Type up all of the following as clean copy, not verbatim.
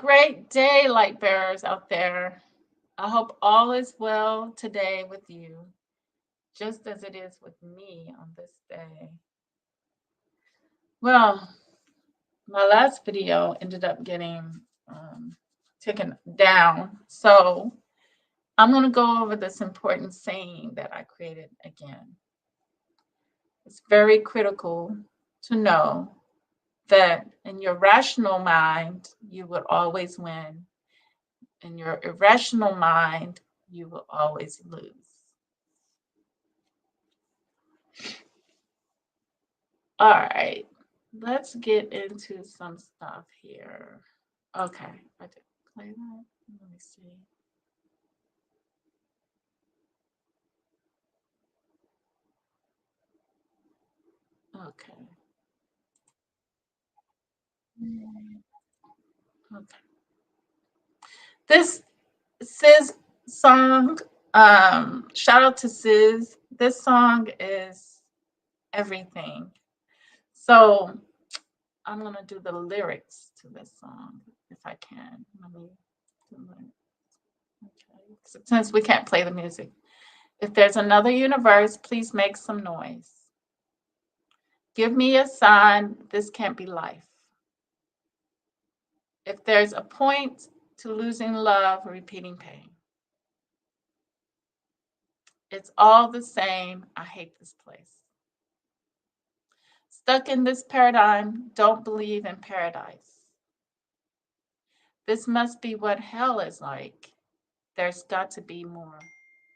great day, light bearers out there. I hope all is well today with you, just as it is with me on this day. Well, my last video ended up getting taken down, so I'm going to go over this important saying that I created again. It's very critical to know that in your rational mind, you will always win. In your irrational mind, you will always lose. All right, let's get into some stuff here. Okay, I did play that. Let me see. Okay. Okay. This Sis song, shout out to Sis. This song is everything. So I'm gonna do the lyrics to this song if I can. Let me do okay. Since we can't play the music. If there's another universe, please make some noise. Give me a sign this can't be life. If there's a point to losing love, repeating pain. It's all the same. I hate this place. Stuck in this paradigm, don't believe in paradise. This must be what hell is like. There's got to be more.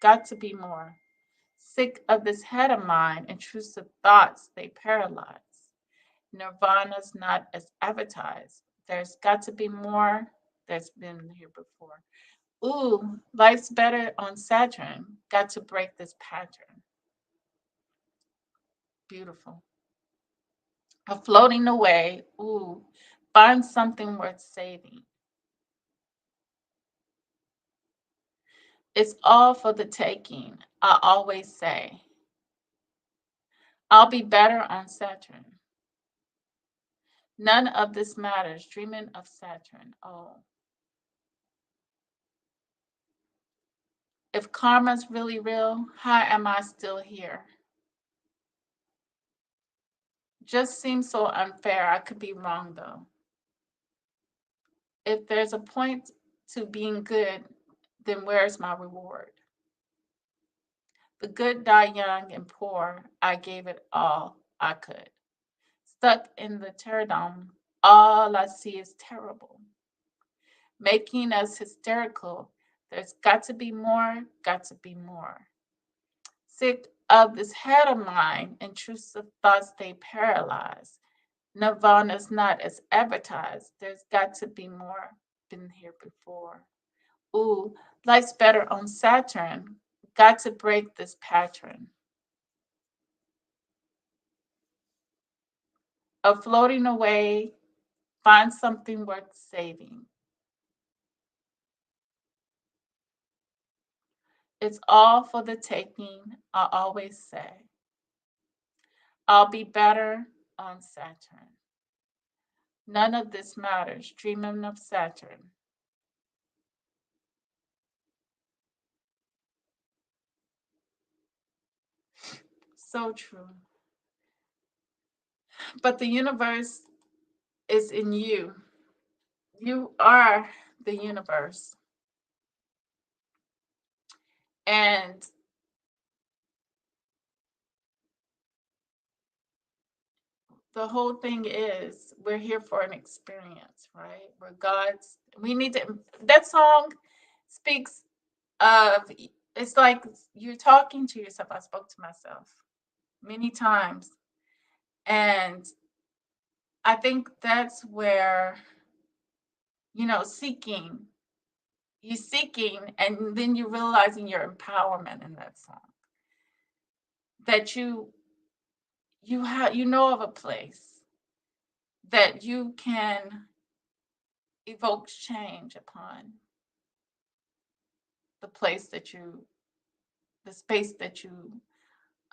Got to be more. Sick of this head of mine, intrusive thoughts, they paralyze. Nirvana's not as advertised. There's got to be more. There's been here before. Ooh, life's better on Saturn. Got to break this pattern. Beautiful. A floating away. Ooh, find something worth saving. It's all for the taking. I always say, I'll be better on Saturn. None of this matters. Dreaming of Saturn. Oh, if karma's really real, how am I still here? Just seems so unfair. I could be wrong though. If there's a point to being good, then where's my reward? The good die young and poor. I gave it all I could. Stuck in the terradome, all I see is terrible, making us hysterical. There's got to be more, got to be more. Sick of this head of mine, intrusive thoughts they paralyze. Nirvana's not as advertised. There's got to be more. Been here before. Ooh, life's better on Saturn. Got to break this pattern of floating away. Find something worth saving. It's all for the taking, I always say. I'll be better on Saturn. None of this matters. Dreaming of Saturn. So true. But the universe is in you. You are the universe. And the whole thing is we're here for an experience, right? We're God's. We need to. That song speaks of, it's like you're talking to yourself. I spoke to myself many times. And I think that's where, seeking, you seeking, and then you realizing your empowerment in that song. That you know of a place that you can evoke change upon the place that the space that you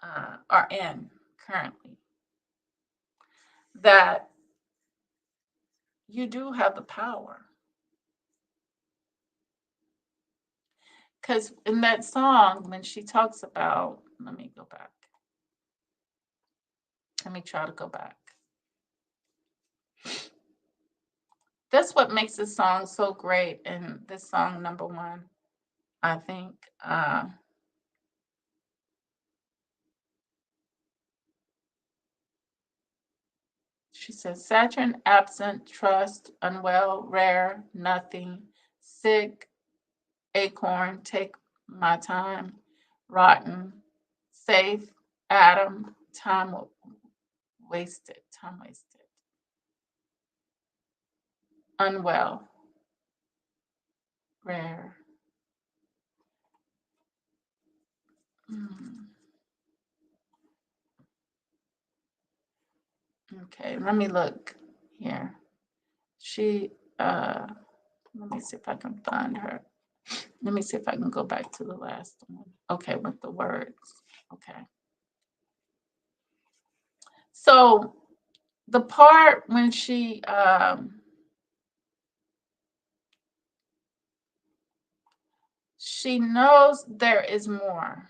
are in currently. That you do have the power. Because in that song, when she talks about, let me go back. Let me try to go back. That's what makes this song so great. And this song, number one, I think. She says, Saturn absent, trust, unwell, rare, nothing, sick, acorn, take my time, rotten, safe, atom, time wasted, unwell, rare. Mm, okay, let me look here. She, let me see if I can find her. Let me see if I can go back to the last one. Okay, with the words. Okay. So the part when she knows there is more.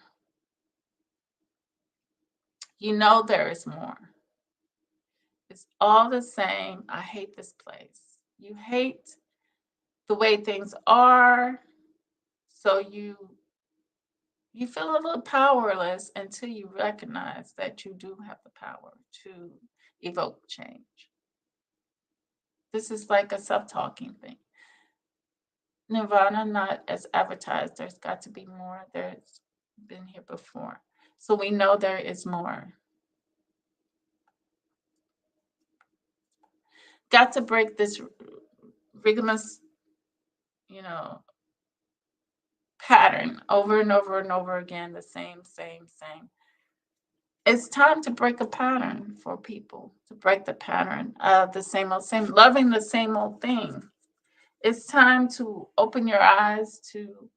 You know there is more. It's all the same. I hate this place. You hate the way things are. So you feel a little powerless until you recognize that you do have the power to evoke change. This is like a self-talking thing. Nirvana not as advertised. There's got to be more. There's been here before. So we know there is more. Got to break this rigorous, you know, pattern over and over and over again, the same. It's time to break a pattern for people, to break the pattern of the same, loving the same old thing. It's time to open your eyes to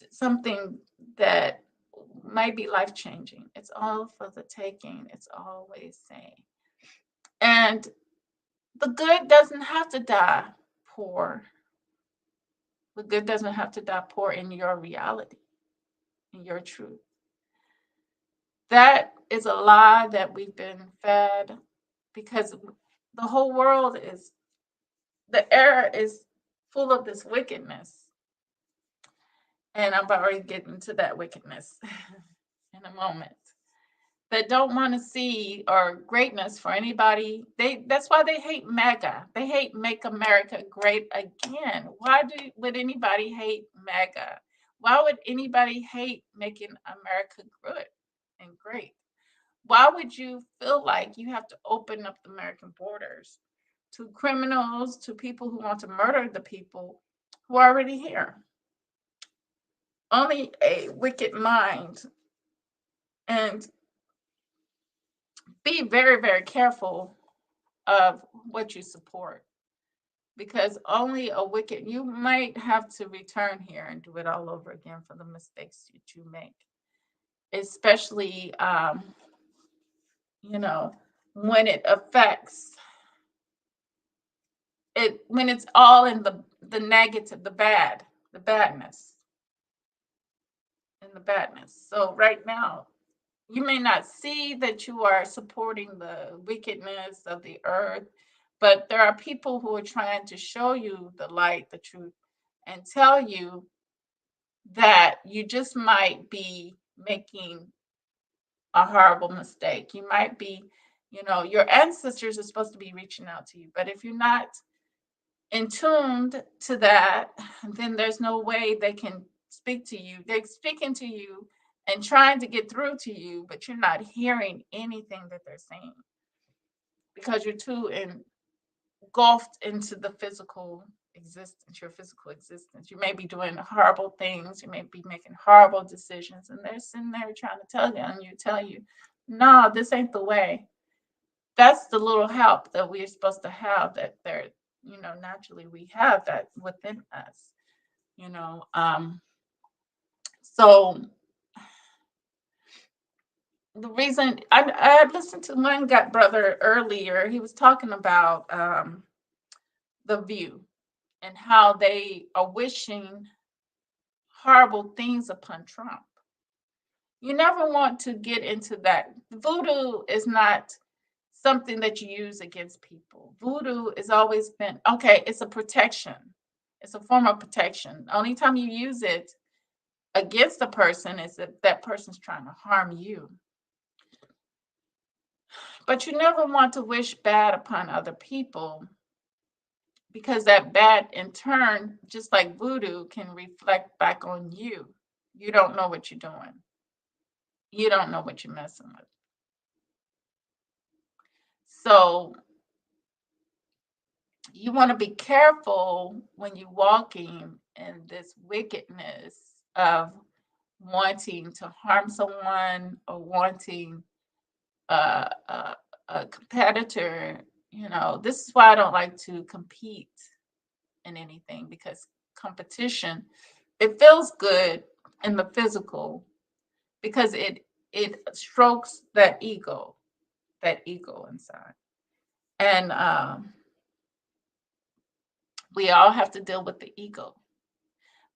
something that might be life changing. It's all for the taking. It's always saying. And the good doesn't have to die poor. The good doesn't have to die poor in your reality, in your truth. That is a lie that we've been fed because the whole world is, the air is full of this wickedness. And I'm already getting to that wickedness in a moment. That don't want to see or greatness for anybody. That's why they hate MAGA. They hate Make America Great Again. Why would anybody hate MAGA? Why would anybody hate making America good and great? Why would you feel like you have to open up the American borders to criminals, to people who want to murder the people who are already here? Only a wicked mind. And be very, very careful of what you support because only a wicked, you might have to return here and do it all over again for the mistakes that you make, especially, you know, when it affects it, when it's all in the negative, the badness, and the badness. So right now, you may not see that you are supporting the wickedness of the earth, but there are people who are trying to show you the light, the truth, and tell you that you just might be making a horrible mistake. You might be, your ancestors are supposed to be reaching out to you, but if you're not in tuned to that, then there's no way they can speak to you. They're speaking to you and trying to get through to you, but you're not hearing anything that they're saying because you're too engulfed into the physical existence, your physical existence. You may be doing horrible things, you may be making horrible decisions, and they're sitting there trying to tell you, no, this ain't the way. That's the little help that we're supposed to have, that they're, naturally we have that within us, you know. So the reason I listened to one gut brother earlier, he was talking about the view and how they are wishing horrible things upon Trump. You never want to get into that. Voodoo is not something that you use against people. Voodoo has always been okay, it's a protection. It's a form of protection. The only time you use it against a person is if that person's trying to harm you. But you never want to wish bad upon other people because that bad, in turn, just like voodoo, can reflect back on you. You don't know what you're doing, you don't know what you're messing with. So you want to be careful when you're walking in this wickedness of wanting to harm someone or wanting a, a competitor. You know, this is why I don't like to compete in anything, because competition, it feels good in the physical because it strokes that ego inside. And we all have to deal with the ego.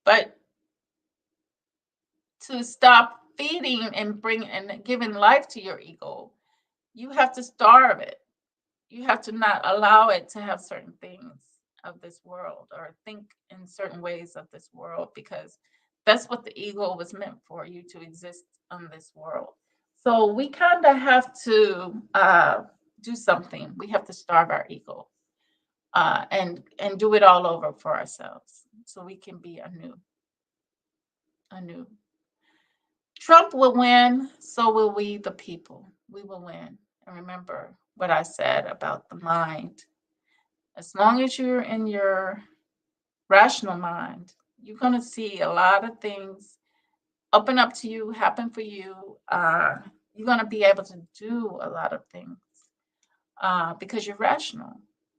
But to stop feeding and bring and giving life to your ego, you have to starve it. You have to not allow it to have certain things of this world or think in certain ways of this world, because that's what the ego was meant for, you to exist on this world. So we kind of have to do something. We have to starve our ego and do it all over for ourselves so we can be anew. Trump will win, so will we, the people. We will win. And remember what I said about the mind. As long as you're in your rational mind, you're going to see a lot of things open up to you, happen for you. You're going to be able to do a lot of things because you're rational.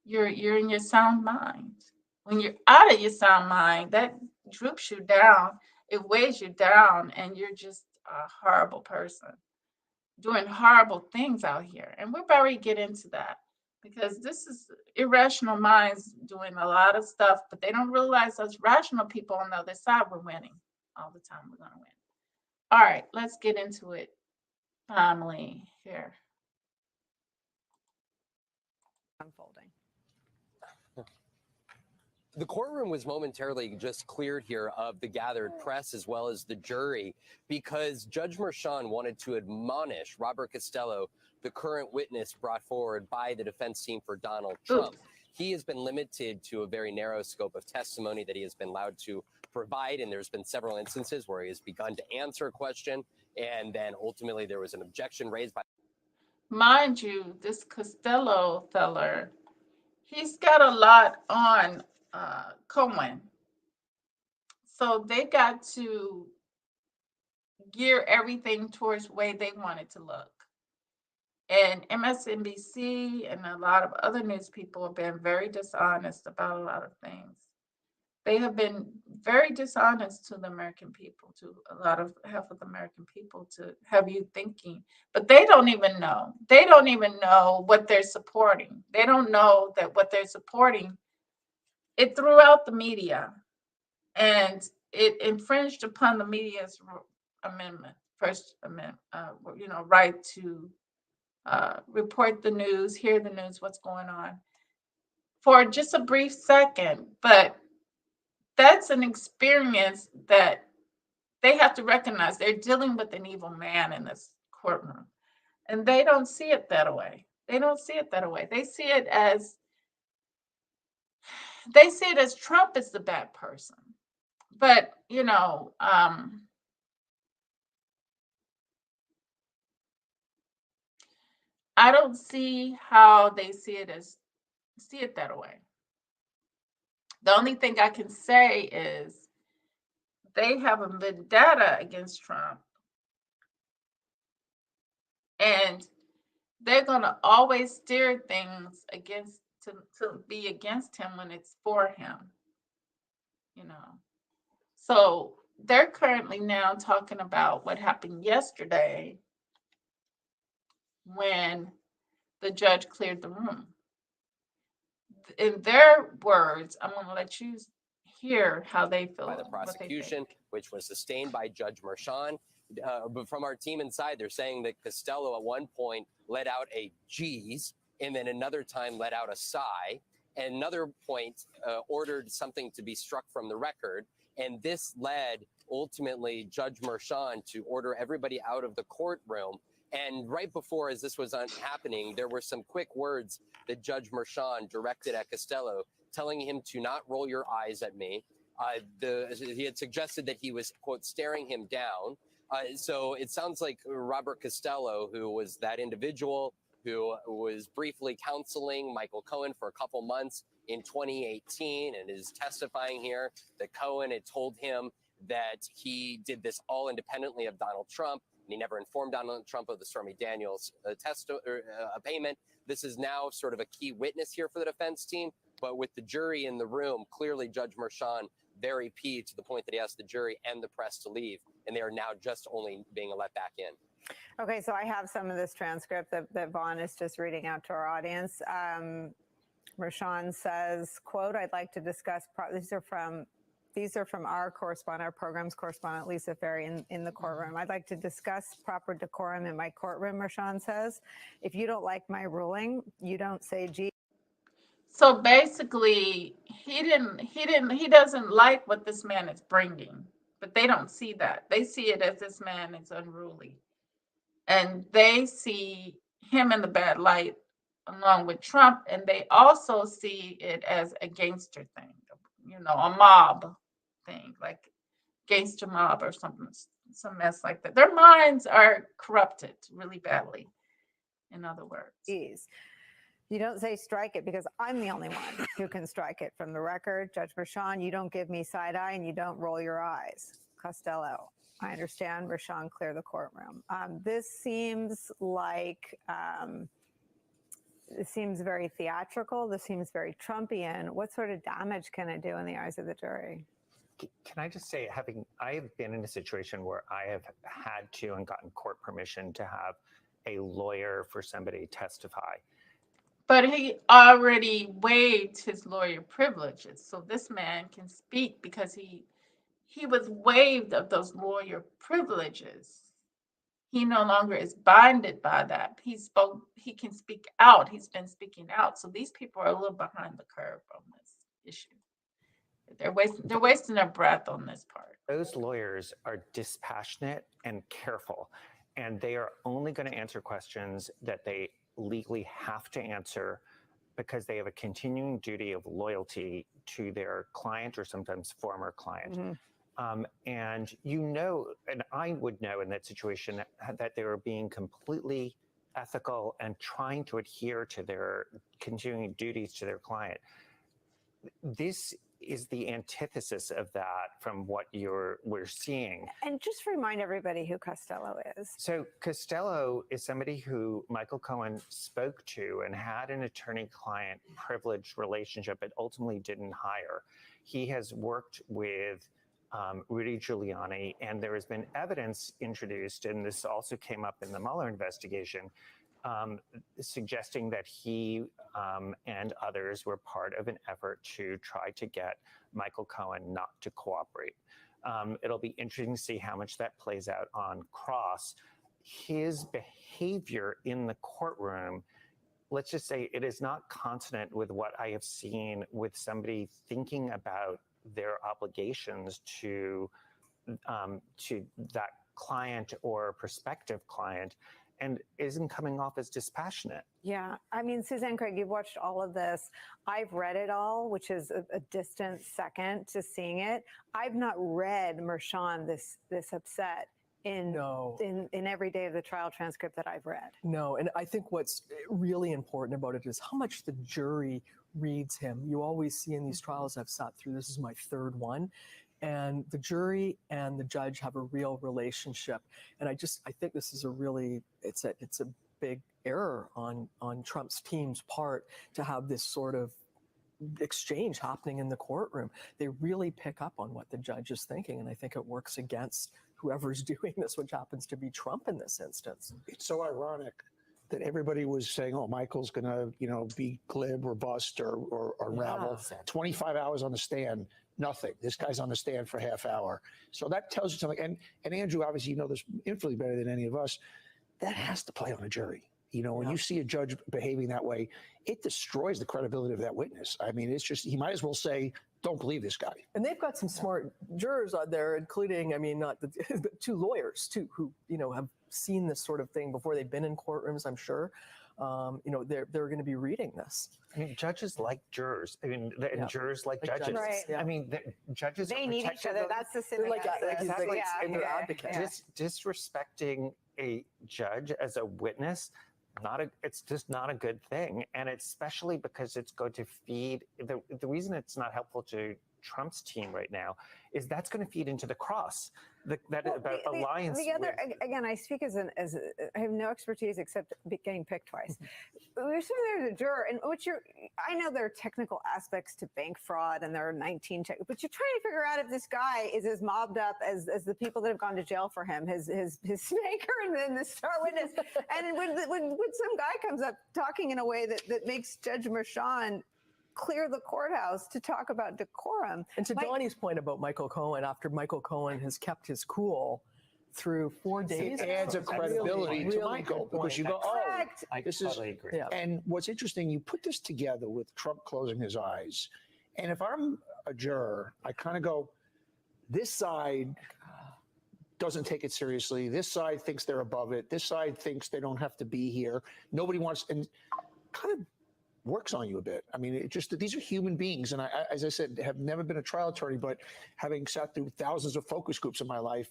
You're in your sound mind. When you're out of your sound mind, that droops you down. It weighs you down, and you're just a horrible person doing horrible things out here. And we'll probably get into that because this is irrational minds doing a lot of stuff, but they don't realize us rational people on the other side, we're winning all the time. We're going to win. All right, let's get into it. Family here. Unfolding. The courtroom was momentarily just cleared here of the gathered press as well as the jury because Judge Merchan wanted to admonish Robert Costello, the current witness brought forward by the defense team for Donald Trump. Oops. He has been limited to a very narrow scope of testimony that he has been allowed to provide, and there's been several instances where he has begun to answer a question, and then ultimately there was an objection raised by. Mind you, this Costello feller, he's got a lot on Cohen. So they got to gear everything towards the way they want it to look. And MSNBC and a lot of other news people have been very dishonest about a lot of things. They have been very dishonest to the American people, to a lot of half of the American people, to have you thinking. But they don't even know. They don't even know what they're supporting. They don't know that what they're supporting, it threw out the media, and it infringed upon the media's amendment, First Amendment, right to report the news, hear the news, what's going on for just a brief second. But that's an experience that they have to recognize. They're dealing with an evil man in this courtroom, and they don't see it that way. They don't see it that way. They see it as Trump is the bad person. But I don't see how they see it that way. The only thing I can say is they have a vendetta against Trump, and they're going to always steer things against to be against him when it's for him, you know. So they're currently now talking about what happened yesterday when the judge cleared the room. In their words, I'm going to let you hear how they feel. By the prosecution, which was sustained by Judge Merchan. But from our team inside, they're saying that Costello at one point let out a geez, and then another time let out a sigh, and another point ordered something to be struck from the record. And this led ultimately Judge Merchan to order everybody out of the courtroom. And right before, as this was happening, there were some quick words that Judge Merchan directed at Costello, telling him to not roll your eyes at me. He had suggested that he was, quote, staring him down. So it sounds like Robert Costello, who was that individual who was briefly counseling Michael Cohen for a couple months in 2018 and is testifying here that Cohen had told him that he did this all independently of Donald Trump, and he never informed Donald Trump of the Stormy Daniels payment. This is now sort of a key witness here for the defense team, but with the jury in the room, clearly Judge Merchan very peeved to the point that he asked the jury and the press to leave, and they are now just only being let back in. Okay, so I have some of this transcript that Vaughn is just reading out to our audience. Merchan says, quote, I'd like to discuss, these are from our correspondent, our program's correspondent, Lisa Ferry, in the courtroom. I'd like to discuss proper decorum in my courtroom, Merchan says. If you don't like my ruling, you don't say, gee. So basically, he doesn't like what this man is bringing, but they don't see that. They see it as this man is unruly. And they see him in the bad light along with Trump, and they also see it as a gangster thing, a mob thing, like gangster mob or something, some mess like that. Their minds are corrupted really badly, in other words. Geez. You don't say strike it because I'm the only one who can strike it from the record. Judge Merchan, you don't give me side eye and you don't roll your eyes. Costello, I understand. Merchan, clear the courtroom. This seems like, it seems very theatrical. This seems very Trumpian. What sort of damage can it do in the eyes of the jury? Can I just say, I have been in a situation where I have had to and gotten court permission to have a lawyer for somebody testify. But he already waived his lawyer privileges, so this man can speak because he was waived of those lawyer privileges. He no longer is binded by that. He can speak out. He's been speaking out. So these people are a little behind the curve on this issue. They're wasting their breath on this part. Those lawyers are dispassionate and careful, and they are only going to answer questions that they legally have to answer because they have a continuing duty of loyalty to their client or sometimes former client. Mm-hmm. And and I would know in that situation that they were being completely ethical and trying to adhere to their continuing duties to their client. This is the antithesis of that from what we're seeing. And just remind everybody who Costello is. So Costello is somebody who Michael Cohen spoke to and had an attorney-client privileged relationship, but ultimately didn't hire. He has worked with Rudy Giuliani, and there has been evidence introduced, and this also came up in the Mueller investigation, suggesting that he and others were part of an effort to try to get Michael Cohen not to cooperate. It'll be interesting to see how much that plays out on cross. His behavior in the courtroom, let's just say it is not consonant with what I have seen with somebody thinking about their obligations to that client or prospective client, and isn't coming off as dispassionate. Yeah. I mean, Suzanne Craig, you've watched all of this. I've read it all, which is a distant second to seeing it. I've not read Merchan this upset in every day of the trial transcript that I've read. No, and I think what's really important about it is how much the jury reads him. You always see in these trials I've sat through, this is my third one, and the jury and the judge have a real relationship. And I think this is it's a big error on Trump's team's part to have this sort of exchange happening in the courtroom. They really pick up on what the judge is thinking, and I think it works against whoever's doing this, which happens to be Trump in this instance. It's so ironic that everybody was saying, "Oh, Michael's going to, be glib or bust or ravel." 25 hours on the stand, Nothing. This guy's on the stand for a half hour. So that tells you something. And Andrew, obviously, you know this infinitely better than any of us. That has to play on a jury. You know, when you see a judge behaving that way, it destroys the credibility of that witness. I mean, it's just, he might as well say, don't believe this guy. And they've got some smart jurors on there, including, I mean, not the, but 2 lawyers too, who, you know, have seen this sort of thing before. They've been in courtrooms, I'm sure. You know, they're going to be reading this. I mean, judges like jurors. I mean, and jurors like judges. Right. I mean, judges They are need each protective other. of- That's the They're like, cinematic. and they're advocates. Disrespecting a judge as a witness, it's just not a good thing, and especially because it's going to feed the reason it's not helpful to Trump's team right now is that's going to feed into the cross about alliance. Again, I speak as I have no expertise except getting picked twice. We're sitting there as a juror, and I know there are technical aspects to bank fraud, and there are 19 but you're trying to figure out if this guy is as mobbed up as the people that have gone to jail for him, his snaker and then the star witness. And when some guy comes up talking in a way that makes Judge Merchan clear the courthouse to talk about decorum. And to Donnie's point about Michael Cohen, after Michael Cohen has kept his cool through 4 days, it adds a credibility to Michael because you go, I totally agree. Yeah. And what's interesting, you put this together with Trump closing his eyes. And if I'm a juror, I kind of go, this side doesn't take it seriously. This side thinks they're above it. This side thinks they don't have to be here. Nobody wants, and kind of works on you a bit. I mean, it just, these are human beings. And I, as I said, have never been a trial attorney, but having sat through thousands of focus groups in my life,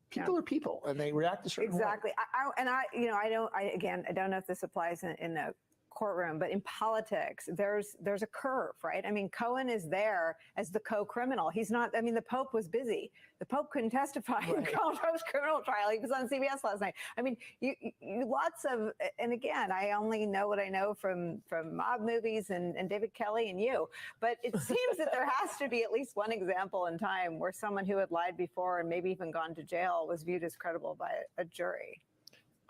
people are people and they react a certain way. Exactly. I don't know if this applies in the courtroom, but in politics, there's a curve, right? I mean, Cohen is there as the co-criminal. He's not, I mean, the Pope was busy. The Pope couldn't testify in Donald Trump's criminal trial. He was on CBS last night. I mean, you lots of, and again, I only know what I know from mob movies and David Kelly and you, but it seems that there has to be at least one example in time where someone who had lied before and maybe even gone to jail was viewed as credible by a jury.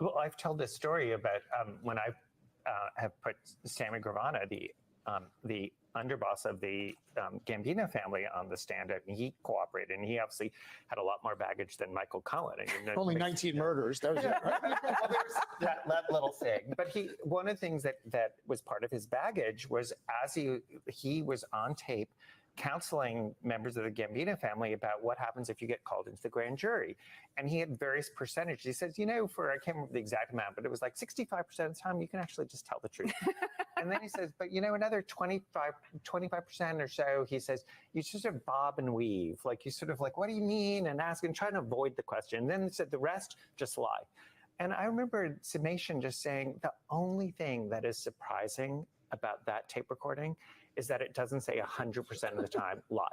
Well, I've told this story about when I have put Sammy Gravana, the underboss of the Gambino family, on the stand, and he cooperated, and he obviously had a lot more baggage than Michael Cohen. And Only 19 murders. That was it, right? Well, there's that little thing. But one of the things that was part of his baggage was as he was on tape counseling members of the Gambino family about what happens if you get called into the grand jury. And he had various percentages. He says, I can't remember the exact amount, but it was like 65% of the time you can actually just tell the truth. And then he says, but another 25% or so, he says, you sort of bob and weave. Like you sort of like, what do you mean? And ask and try to avoid the question. And then he said, the rest, just lie. And I remember Summation just saying, the only thing that is surprising about that tape recording is that it doesn't say 100% of the time lie.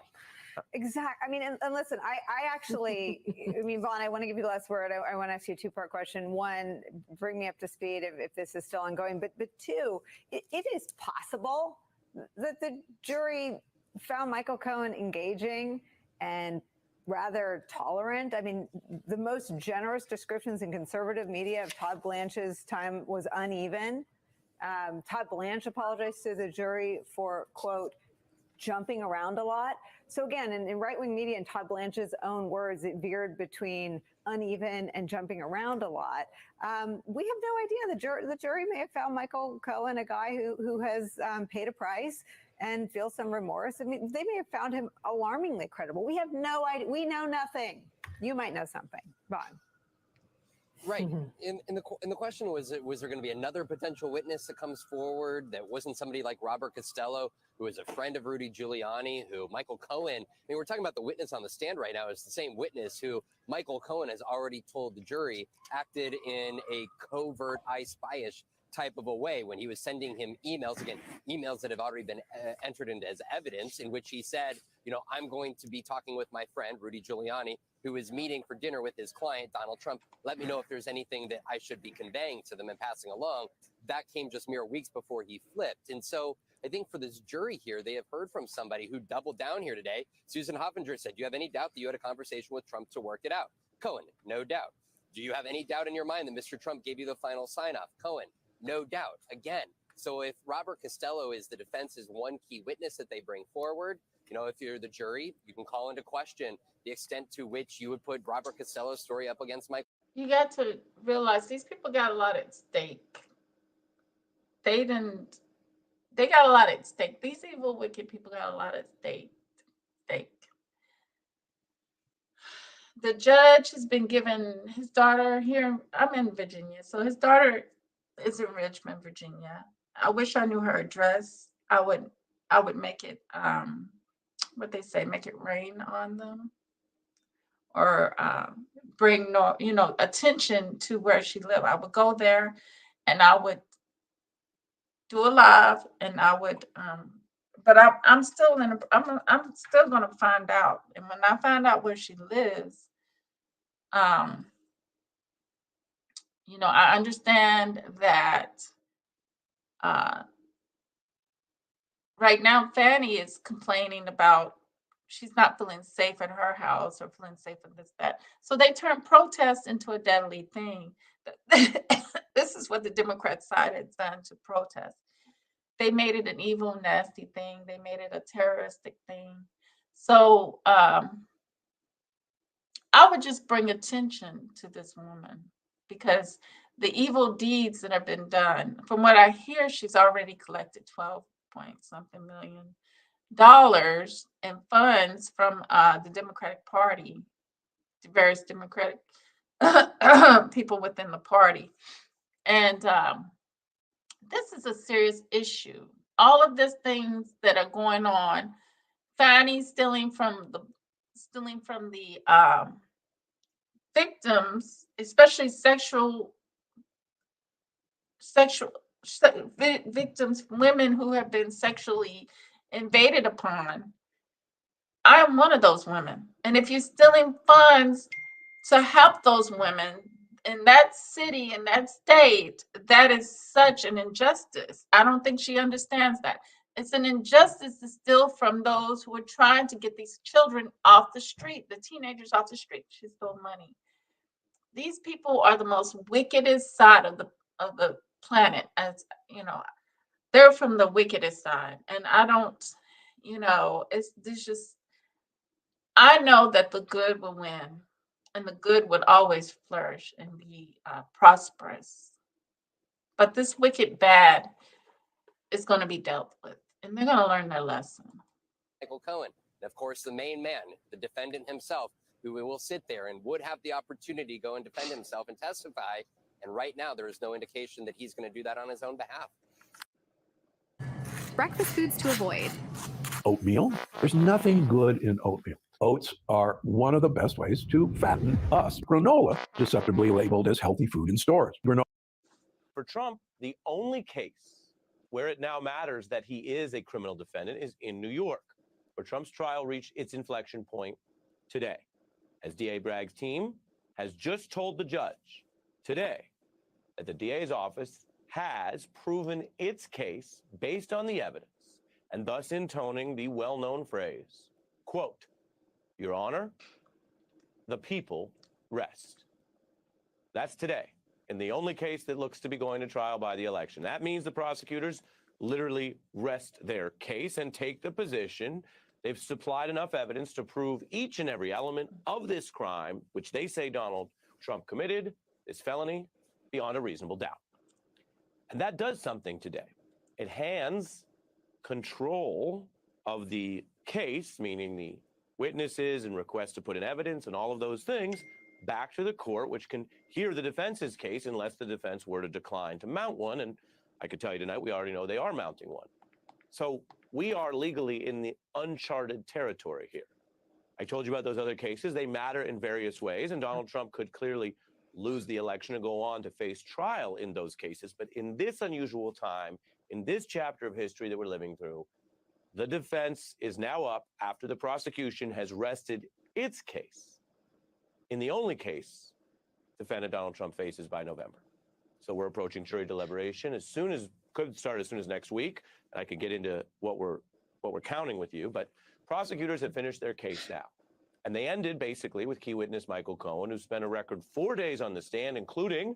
Exactly. I mean, and listen, I actually, Vaughn, I want to give you the last word. I want to ask you a 2-part question. One, bring me up to speed if this is still ongoing. But 2, it is possible that the jury found Michael Cohen engaging and rather tolerant. I mean, the most generous descriptions in conservative media of Todd Blanche's time was uneven. Todd Blanche apologized to the jury for, quote, jumping around a lot. So again, in right-wing media, in Todd Blanche's own words, it veered between uneven and jumping around a lot. We have no idea. The jury may have found Michael Cohen a guy who has paid a price and feels some remorse. I mean, they may have found him alarmingly credible. We have no idea. We know nothing. You might know something. Vaughn. Right. And the question was there going to be another potential witness that comes forward that wasn't somebody like Robert Costello, who is a friend of Rudy Giuliani, who Michael Cohen, I mean, we're talking about the witness on the stand right now is the same witness who Michael Cohen has already told the jury acted in a covert, I spy-ish type of a way when he was sending him emails, again, emails that have already been entered into as evidence, in which he said, I'm going to be talking with my friend, Rudy Giuliani, who is meeting for dinner with his client, Donald Trump. Let me know if there's anything that I should be conveying to them and passing along. That came just mere weeks before he flipped. And so I think for this jury here, they have heard from somebody who doubled down here today. Susan Hoffinger said, do you have any doubt that you had a conversation with Trump to work it out? Cohen, no doubt. Do you have any doubt in your mind that Mr. Trump gave you the final sign-off? Cohen, no doubt. Again, So if Robert Costello is the defense's one key witness that they bring forward, if you're the jury, you can call into question the extent to which you would put Robert Costello's story up against Michael. You got to realize these people got a lot at stake. They got a lot at stake. These evil, wicked people got a lot at stake. The judge has been given his daughter here. I'm in Virginia, so his daughter is in Richmond, Virginia. I wish I knew her address. I would make it what they say, make it rain on them, or bring attention to where she lived. I would go there, and I would do a live, and I would but I'm still I'm still gonna find out, and when I find out where she lives, I understand that right now Fanny is complaining about she's not feeling safe at her house or feeling safe in that. So they turn protest into a deadly thing. This is what the Democrat side has done to protest. They made it an evil, nasty thing. They made it a terroristic thing. So I would just bring attention to this woman, because the evil deeds that have been done, from what I hear, she's already collected 12 point something million dollars in funds from the Democratic Party, the various Democratic people within the party. And this is a serious issue. All of these things that are going on, Fanny stealing from the victims, especially victims, women who have been sexually invaded upon. I am one of those women. And if you're stealing funds to help those women in that city, in that state, that is such an injustice. I don't think she understands that. It's an injustice to steal from those who are trying to get these children off the street, the teenagers off the street. She stole money. These people are the most wickedest side of the planet. As they're from the wickedest side. And I don't, it's just, I know that the good will win, and the good would always flourish and be prosperous. But this wicked bad is going to be dealt with, and they're going to learn their lesson. Michael Cohen, and of course, the main man, the defendant himself, who will sit there and would have the opportunity to go and defend himself and testify. And right now, there is no indication that he's going to do that on his own behalf. Breakfast foods to avoid. Oatmeal. There's nothing good in oatmeal. Oats are one of the best ways to fatten us. Granola, deceptively labeled as healthy food in stores. For Trump, the only case where it now matters that he is a criminal defendant is in New York, where Trump's trial reached its inflection point today, as DA Bragg's team has just told the judge today that the DA's office has proven its case based on the evidence, and thus intoning the well-known phrase, quote, "Your Honor, the people rest." That's today, in the only case that looks to be going to trial by the election. That means the prosecutors literally rest their case and take the position they've supplied enough evidence to prove each and every element of this crime, which they say Donald Trump committed, this felony, beyond a reasonable doubt. And that does something today. It hands control of the case, meaning the witnesses and requests to put in evidence and all of those things, back to the court, which can hear the defense's case unless the defense were to decline to mount one. And I could tell you tonight, we already know they are mounting one. So we are legally in the uncharted territory here. I told you about those other cases. They matter in various ways, and Donald Trump could clearly lose the election and go on to face trial in those cases. But in this unusual time, in this chapter of history that we're living through, the defense is now up after the prosecution has rested its case in the only case defendant Donald Trump faces by November. So we're approaching jury deliberation could start as soon as next week. And I could get into what we're counting with you, but prosecutors have finished their case now. And they ended basically with key witness Michael Cohen, who spent a record 4 days on the stand, including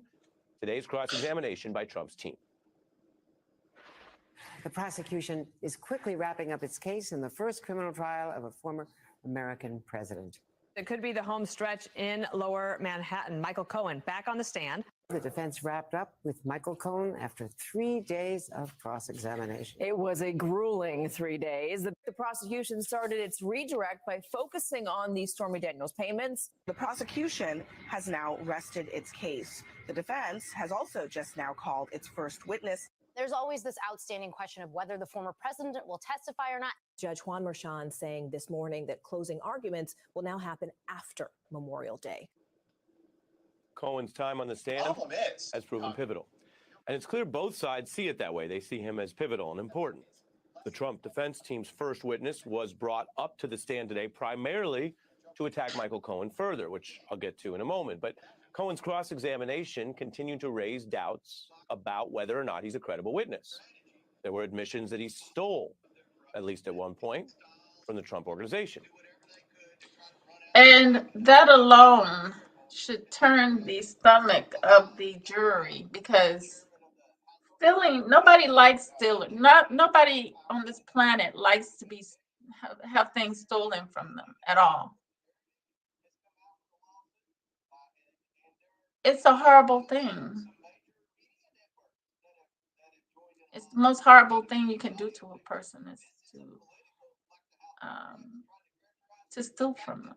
today's cross-examination by Trump's team. The prosecution is quickly wrapping up its case in the first criminal trial of a former American president. It could be the home stretch in Lower Manhattan. Michael Cohen back on the stand. The defense wrapped up with Michael Cohen after 3 days of cross-examination. It was a grueling 3 days. The prosecution started its redirect by focusing on the Stormy Daniels payments. The prosecution has now rested its case. The defense has also just now called its first witness. There's always this outstanding question of whether the former president will testify or not. Judge Juan Merchan saying this morning that closing arguments will now happen after Memorial Day. Cohen's time on the stand has proven pivotal. And it's clear both sides see it that way. They see him as pivotal and important. The Trump defense team's first witness was brought up to the stand today primarily to attack Michael Cohen further, which I'll get to in a moment. But Cohen's cross-examination continued to raise doubts about whether or not he's a credible witness. There were admissions that he stole, at least at one point, from the Trump organization. And that alone should turn the stomach of the jury, because nobody likes stealing. Nobody on this planet likes to have things stolen from them at all. It's a horrible thing. It's the most horrible thing you can do to a person is to steal from them.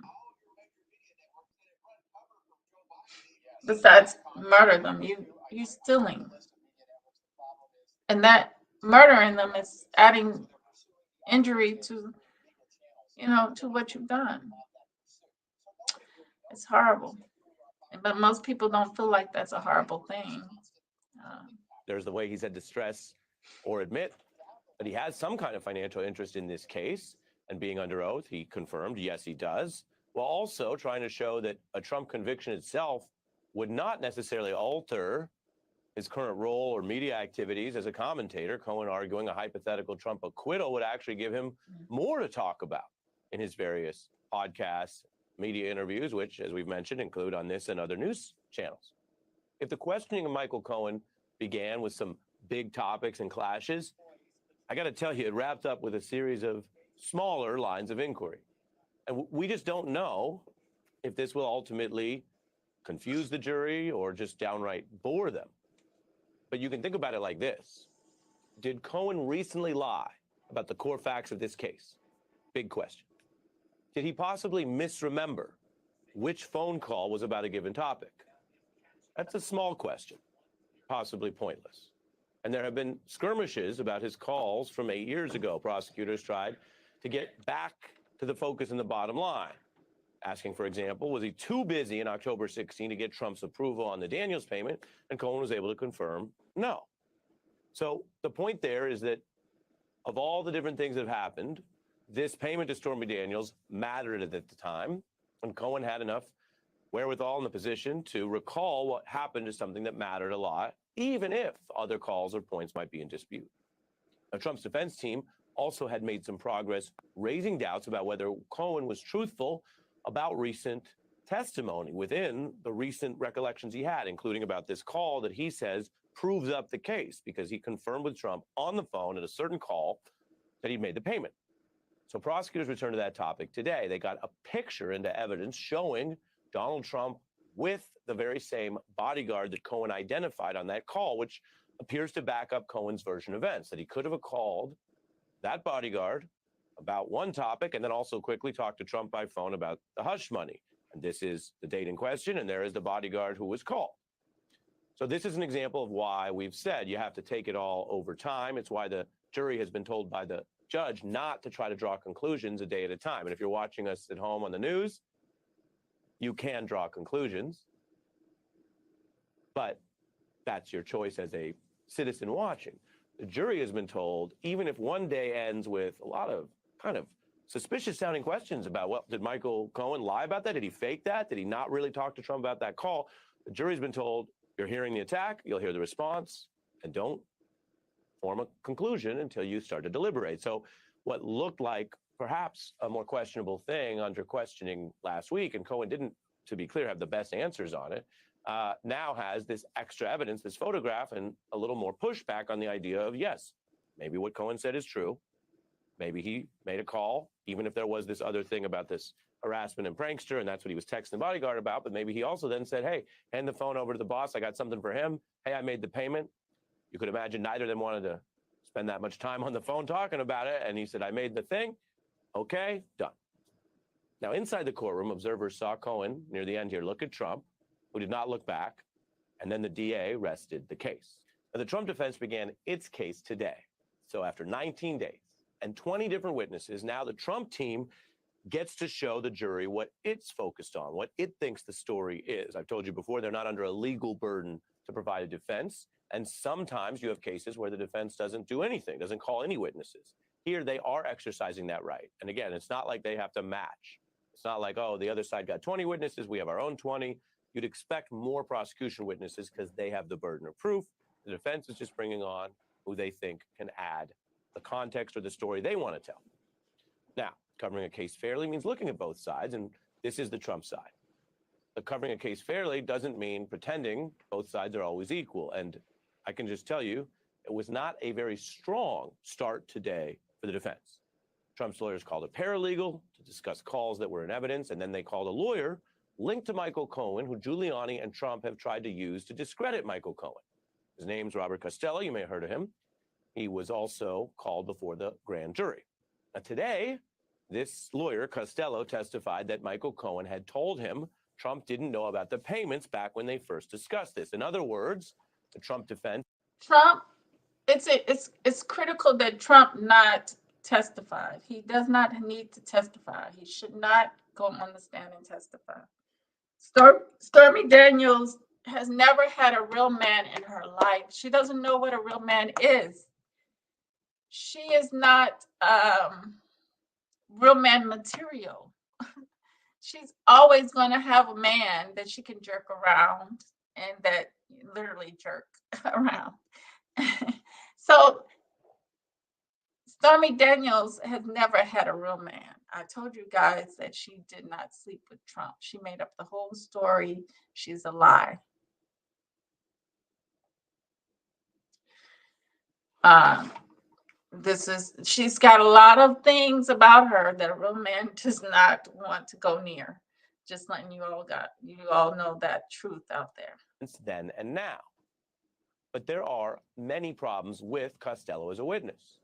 Besides murder them, you're stealing. And that murdering them is adding injury to what you've done. It's horrible. But most people don't feel like that's a horrible thing. There's the way he's had to stress or admit that he has some kind of financial interest in this case, and being under oath, he confirmed, yes, he does, while also trying to show that a Trump conviction itself would not necessarily alter his current role or media activities as a commentator. Cohen arguing a hypothetical Trump acquittal would actually give him more to talk about in his various podcasts, media interviews, which, as we've mentioned, include on this and other news channels. If the questioning of Michael Cohen began with some big topics and clashes, I got to tell you, it wrapped up with a series of smaller lines of inquiry. And we just don't know if this will ultimately confuse the jury or just downright bore them. But you can think about it like this. Did Cohen recently lie about the core facts of this case? Big question. Did he possibly misremember which phone call was about a given topic? That's a small question, possibly pointless. And there have been skirmishes about his calls from 8 years ago. Prosecutors tried to get back to the focus and the bottom line, asking, for example, was he too busy in October 16 to get Trump's approval on the Daniels payment? And Cohen was able to confirm no. So the point there is that of all the different things that have happened, this payment to Stormy Daniels mattered at the time, and Cohen had enough wherewithal in the position to recall what happened to something that mattered a lot, even if other calls or points might be in dispute. Now, Trump's defense team also had made some progress raising doubts about whether Cohen was truthful about recent testimony within the recent recollections he had, including about this call that he says proves up the case because he confirmed with Trump on the phone at a certain call that he'd made the payment. So prosecutors returned to that topic today. They got a picture into evidence showing Donald Trump with the very same bodyguard that Cohen identified on that call, which appears to back up Cohen's version of events, that he could have called that bodyguard about one topic and then also quickly talked to Trump by phone about the hush money. And this is the date in question, and there is the bodyguard who was called. So this is an example of why we've said you have to take it all over time. It's why the jury has been told by the judge not to try to draw conclusions a day at a time. And if you're watching us at home on the news, you can draw conclusions, but that's your choice as a citizen watching. The jury has been told, even if one day ends with a lot of kind of suspicious sounding questions about, well, did Michael Cohen lie about that? Did he fake that? Did he not really talk to Trump about that call? The jury's been told, you're hearing the attack, you'll hear the response, and don't form a conclusion until you start to deliberate. So what looked like perhaps a more questionable thing under questioning last week, and Cohen didn't, to be clear, have the best answers on it, now has this extra evidence, this photograph, and a little more pushback on the idea of, yes, maybe what Cohen said is true. Maybe he made a call, even if there was this other thing about this harassment and prankster, and that's what he was texting the bodyguard about. But maybe he also then said, hey, hand the phone over to the boss. I got something for him. Hey, I made the payment. You could imagine neither of them wanted to spend that much time on the phone talking about it. And he said, I made the thing. Okay, done. Now, inside the courtroom, observers saw Cohen near the end here look at Trump, who did not look back. And then the DA rested the case. Now, the Trump defense began its case today. So after 19 days and 20 different witnesses, now the Trump team gets to show the jury what it's focused on, what it thinks the story is. I've told you before, they're not under a legal burden to provide a defense. And sometimes you have cases where the defense doesn't do anything, doesn't call any witnesses. Here, they are exercising that right. And again, it's not like they have to match. It's not like, oh, the other side got 20 witnesses, we have our own 20. You'd expect more prosecution witnesses because they have the burden of proof. The defense is just bringing on who they think can add the context or the story they want to tell. Now, covering a case fairly means looking at both sides, and this is the Trump side. But covering a case fairly doesn't mean pretending both sides are always equal. And I can just tell you, it was not a very strong start today for the defense. Trump's lawyers called a paralegal to discuss calls that were in evidence, and then they called a lawyer linked to Michael Cohen, who Giuliani and Trump have tried to use to discredit Michael Cohen. His name's Robert Costello. You may have heard of him. He was also called before the grand jury. Now, today, this lawyer, Costello, testified that Michael Cohen had told him Trump didn't know about the payments back when they first discussed this. In other words, the Trump defense. Trump, it's critical that Trump not testify. He does not need to testify. He should not go on the stand and testify. Stormy Daniels has never had a real man in her life. She doesn't know what a real man is. She is not real man material. She's always going to have a man that she can jerk around and that literally jerk around. So Stormy Daniels has never had a real man. I told you guys that she did not sleep with Trump. She made up the whole story. She's a lie. She's got a lot of things about her that a real man does not want to go near. Just letting you all know that truth out there. Then and now. But there are many problems with Costello as a witness.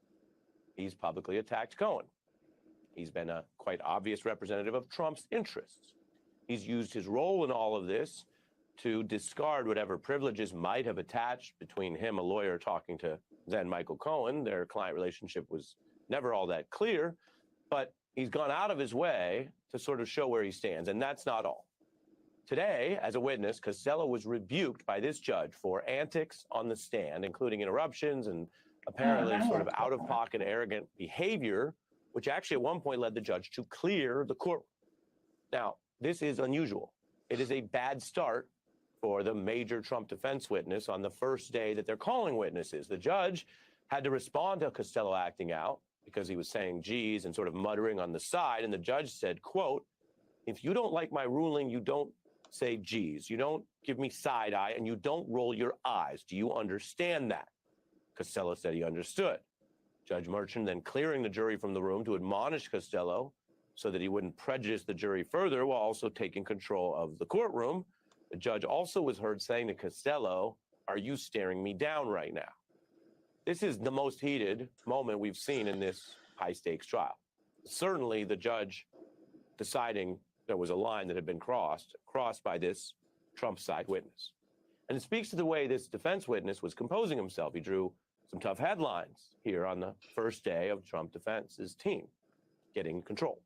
He's publicly attacked Cohen. He's been a quite obvious representative of Trump's interests. He's used his role in all of this to discard whatever privileges might have attached between him, a lawyer, talking to then Michael Cohen. Their client relationship was never all that clear, but he's gone out of his way to sort of show where he stands, and that's not all. Today, as a witness, Costello was rebuked by this judge for antics on the stand, including interruptions and apparently sort of out-of-pocket, arrogant behavior, which actually at one point led the judge to clear the courtroom. Now, this is unusual. It is a bad start for the major Trump defense witness on the first day that they're calling witnesses. The judge had to respond to Costello acting out because he was saying geez and sort of muttering on the side. And the judge said, quote, if you don't like my ruling, you don't say geez. You don't give me side eye and you don't roll your eyes. Do you understand that? Costello said he understood. Judge Merchan then clearing the jury from the room to admonish Costello so that he wouldn't prejudice the jury further while also taking control of the courtroom. The judge also was heard saying to Costello, are you staring me down right now? This is the most heated moment we've seen in this high-stakes trial. Certainly the judge deciding there was a line that had been crossed by this Trump side witness. And it speaks to the way this defense witness was composing himself. He drew some tough headlines here on the first day of Trump defense's team getting control.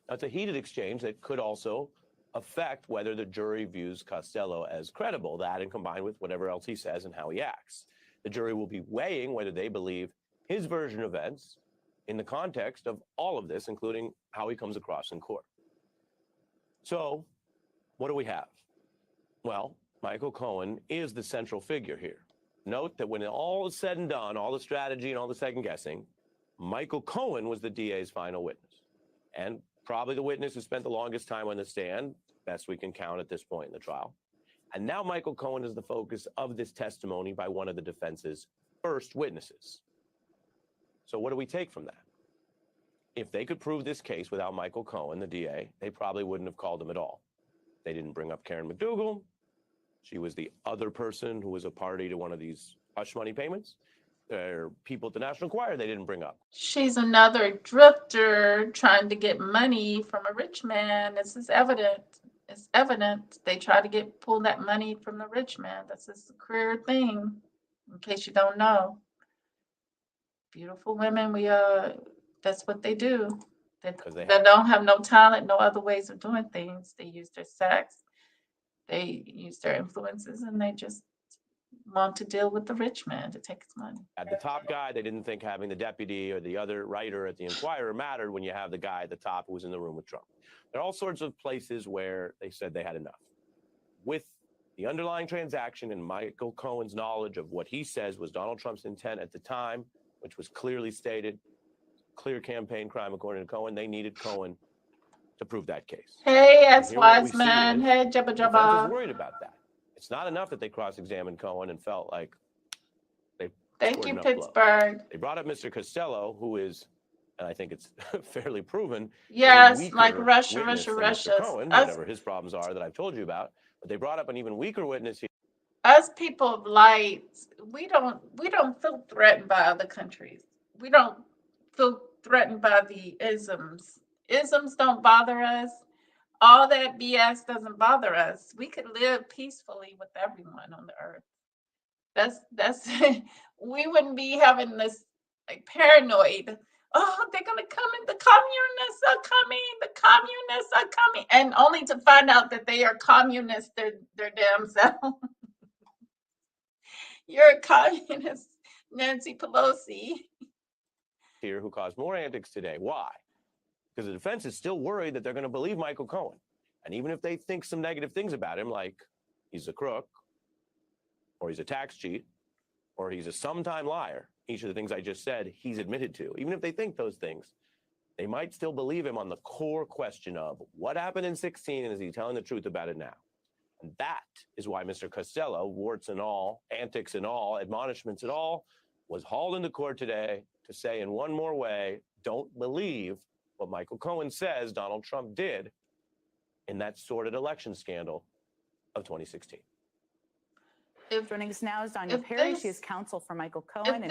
Now, it's a heated exchange that could also affect whether the jury views Costello as credible, that and combined with whatever else he says and how he acts. The jury will be weighing whether they believe his version of events in the context of all of this, including how he comes across in court. So, what do we have? Well, Michael Cohen is the central figure here. Note that when all is said and done, all the strategy and all the second guessing, Michael Cohen was the DA's final witness. And probably the witness who spent the longest time on the stand, best we can count at this point in the trial. And now Michael Cohen is the focus of this testimony by one of the defense's first witnesses. So what do we take from that? If they could prove this case without Michael Cohen, the DA, they probably wouldn't have called him at all. They didn't bring up Karen McDougal. She was the other person who was a party to one of these hush money payments. There are people at the National Enquirer they didn't bring up. She's another drifter trying to get money from a rich man. This is evident. It's evident. They try to pull that money from the rich man. That's his career thing. In case you don't know, beautiful women, that's what they do. They don't have no talent, no other ways of doing things. They use their sex, they use their influences, and they just want to deal with the rich man to take his money. At the top guy, they didn't think having the deputy or the other writer at the Enquirer mattered when you have the guy at the top who was in the room with Trump. There are all sorts of places where they said they had enough. With the underlying transaction and Michael Cohen's knowledge of what he says was Donald Trump's intent at the time, which was clearly stated, clear campaign crime according to Cohen, they needed Cohen to prove that case. Hey, And S. here what we see Wiseman. is Hey, Jabba the defense is Jabba. worried about that. It's not enough that they cross-examined Cohen and felt like they Thank scored you, enough blows. Pittsburgh. They brought up Mr. Costello, who is, and I think it's fairly proven, Yes, a weaker like Russia, witness Russia, than Mr. Russia. Cohen, Us, whatever his problems are that I've told you about. But they brought up an even weaker witness here. us people of light, we don't feel threatened by other countries. We don't feel threatened by the isms. Isms don't bother us. All that BS doesn't bother us. We could live peacefully with everyone on the earth. That's we wouldn't be having this like paranoid. Oh, they're gonna come in. The communists are coming. The communists are coming, and only to find out that they are communists. Their damn self. You're a communist, Nancy Pelosi. Here who caused more antics today. Why? Because the defense is still worried that they're going to believe Michael Cohen. And even if they think some negative things about him, like he's a crook, or he's a tax cheat, or he's a sometime liar, each of the things I just said, he's admitted to. Even if they think those things, they might still believe him on the core question of what happened in 2016 and is he telling the truth about it now? And that is why Mr. Costello, warts and all, antics and all, admonishments and all, was hauled into court today to say in one more way, don't believe what Michael Cohen says Donald Trump did in that sordid election scandal of 2016. Joining us now is Danya if Perry. this- She is counsel for Michael Cohen. If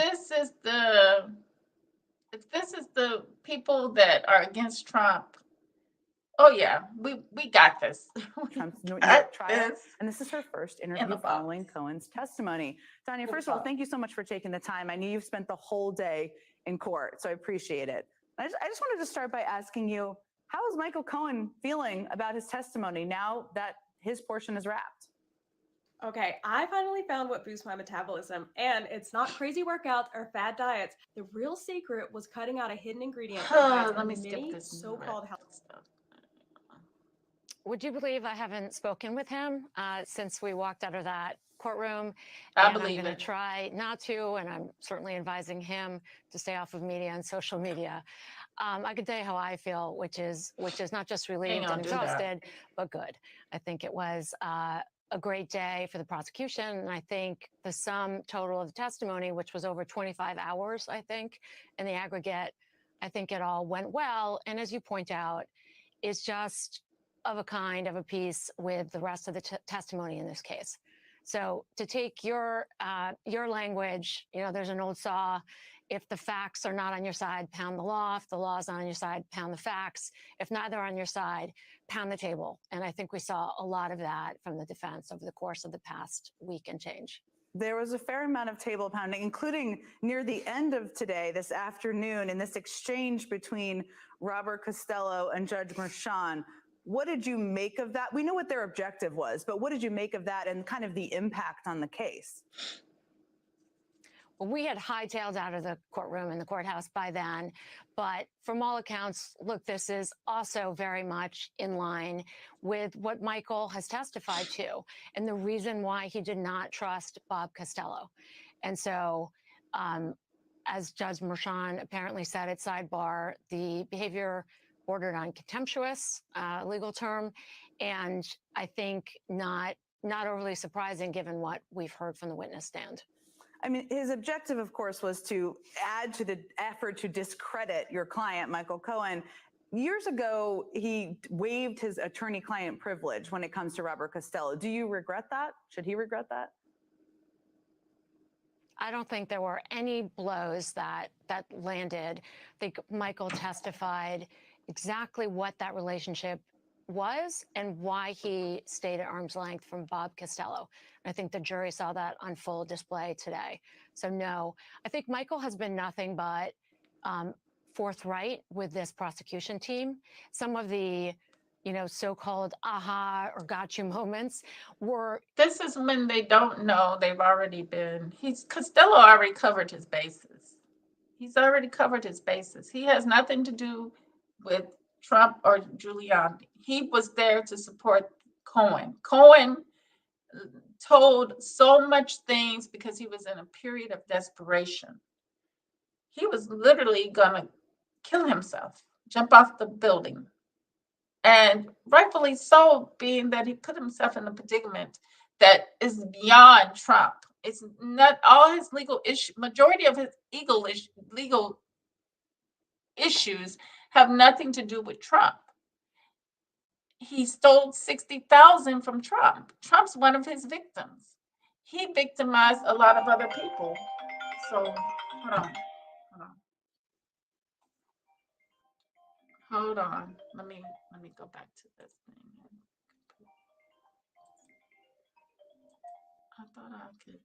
this is the people that are against Trump, oh yeah, we got this. Trump's New got York trial, this. and this is her first In interview the box. following Cohen's testimony. Tanya, first of all, thank you so much for taking the time. I know you've spent the whole day in court, so I appreciate it. I just wanted to start by asking you, how is Michael Cohen feeling about his testimony now that his portion is wrapped? Okay, I finally found what boosts my metabolism, and it's not crazy workouts or fad diets. The real secret was cutting out a hidden ingredient that hides Let me many skip this so-called health stuff. Would you believe I haven't spoken with him since we walked out of that courtroom? I And believe I'm going it. to try not to, and I'm certainly advising him to stay off of media and social media. I can tell you how I feel, which is not just relieved gonna and do that. exhausted, but good. I think it was a great day for the prosecution, and I think the sum total of the testimony, which was over 25 hours, I think, in the aggregate, I think it all went well. And as you point out, is just of a kind, of a piece with the rest of the testimony in this case. So to take your language, there's an old saw: if the facts are not on your side, pound the law. If the law is not on your side, pound the facts. If neither are on your side, pound the table. And I think we saw a lot of that from the defense over the course of the past week and change. There was a fair amount of table pounding, including near the end of today, this afternoon, in this exchange between Robert Costello and Judge Merchan. What did you make of that? We know what their objective was, but what did you make of that and kind of the impact on the case? Well, we had hightailed out of the courtroom and the courthouse by then, but from all accounts, look, this is also very much in line with what Michael has testified to and the reason why he did not trust Bob Costello. And so, as Judge Merchan apparently said at sidebar, the behavior bordered on contemptuous, legal term, and I think not overly surprising given what we've heard from the witness stand. I mean, his objective, of course, was to add to the effort to discredit your client, Michael Cohen. Years ago, he waived his attorney-client privilege when it comes to Robert Costello. Do you regret that? Should he regret that? I don't think there were any blows that landed. I think Michael testified exactly what that relationship was and why he stayed at arm's length from Bob Costello. And I think the jury saw that on full display today. So no, I think Michael has been nothing but forthright with this prosecution team. Some of the so-called aha or got you moments were. This is when they don't know they've already been. Costello already covered his bases. He's already covered his bases. He has nothing to do with Trump or Giuliani. He was there to support Cohen. Cohen told so much things because he was in a period of desperation. He was literally gonna kill himself, jump off the building. And rightfully so, being that he put himself in a predicament that is beyond Trump. It's not all his legal issue. Majority of his legal issues have nothing to do with Trump. He stole 60,000 from Trump. Trump's one of his victims. He victimized a lot of other people. So hold on. Let me go back to this thing. I thought I could.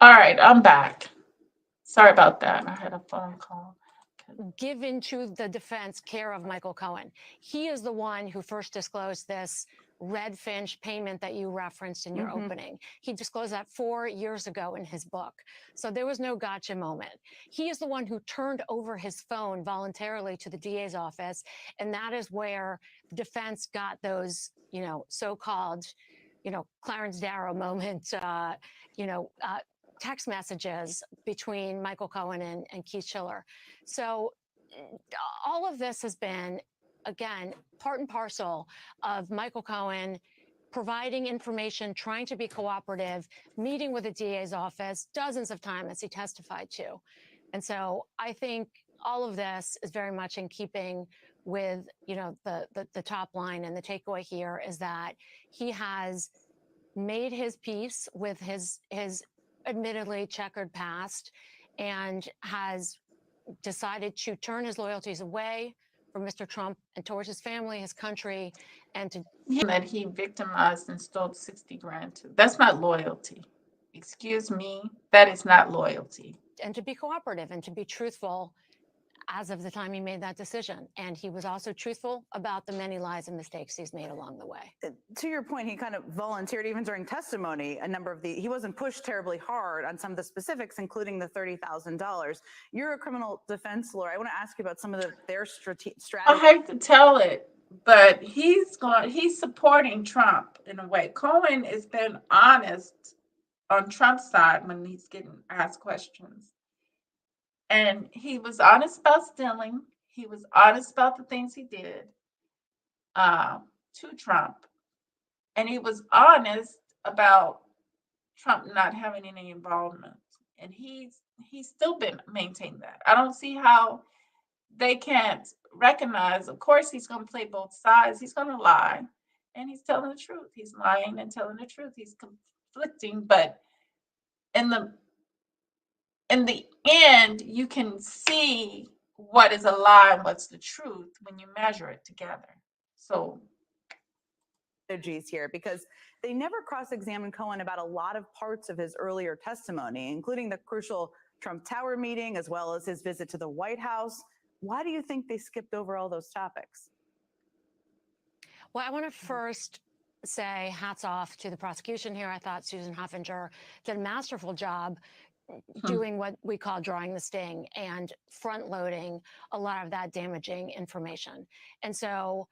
All right, I'm back. Sorry about that. I had a phone call. Given to the defense care of Michael Cohen. He is the one who first disclosed this Redfinch payment that you referenced in your opening. He disclosed that 4 years ago in his book. So there was no gotcha moment. He is the one who turned over his phone voluntarily to the DA's office. And that is where the defense got those, so-called, Clarence Darrow moment, text messages between Michael Cohen and Keith Schiller. So all of this has been, again, part and parcel of Michael Cohen providing information, trying to be cooperative, meeting with the DA's office dozens of times as he testified to. And so I think all of this is very much in keeping with, the top line, and the takeaway here is that he has made his peace with his admittedly checkered past and has decided to turn his loyalties away from Mr. Trump and towards his family, his country, and to that he victimized and stole 60 grand to. That's not loyalty. Excuse me, that is not loyalty. And to be cooperative and to be truthful as of the time he made that decision. And he was also truthful about the many lies and mistakes he's made along the way. To your point, he kind of volunteered even during testimony. He wasn't pushed terribly hard on some of the specifics, including the $30,000. You're a criminal defense lawyer. I want to ask you about some of their strategy. I hate to tell it, but he's supporting Trump in a way. Cohen has been honest on Trump's side when he's getting asked questions. And he was honest about stealing. He was honest about the things he did to Trump. And he was honest about Trump not having any involvement. And he's still been maintaining that. I don't see how they can't recognize. Of course, he's going to play both sides. He's going to lie. And he's telling the truth. He's lying and telling the truth. He's conflicting. But in the end, you can see what is a lie and what's the truth when you measure it together. So strategies here, because they never cross-examined Cohen about a lot of parts of his earlier testimony, including the crucial Trump Tower meeting, as well as his visit to the White House. Why do you think they skipped over all those topics? Well, I want to first say hats off to the prosecution here. I thought Susan Hoffinger did a masterful job doing what we call drawing the sting and front loading a lot of that damaging information. And so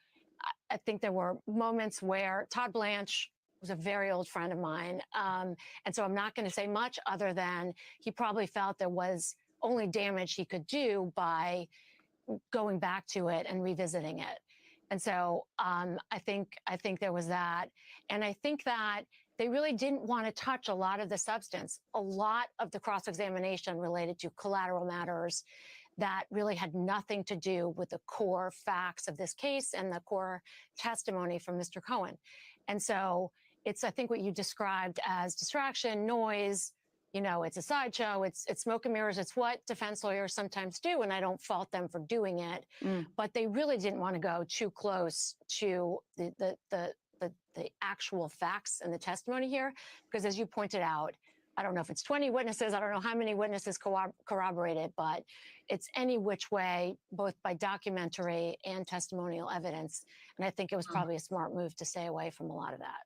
I think there were moments where Todd Blanche was a very old friend of mine. And so I'm not going to say much other than he probably felt there was only damage he could do by going back to it and revisiting it. And so I think there was that. And I think that they really didn't want to touch a lot of the substance. A lot of the cross-examination related to collateral matters that really had nothing to do with the core facts of this case and the core testimony from Mr. Cohen. And so it's, I think, what you described as distraction, noise, you know, it's a sideshow, it's smoke and mirrors. It's what defense lawyers sometimes do, and I don't fault them for doing it. But they really didn't want to go too close to the actual facts and the testimony here, because as you pointed out, I don't know if it's 20 witnesses, I don't know how many witnesses corroborated, but it's any which way, both by documentary and testimonial evidence. And I think it was probably a smart move to stay away from a lot of that.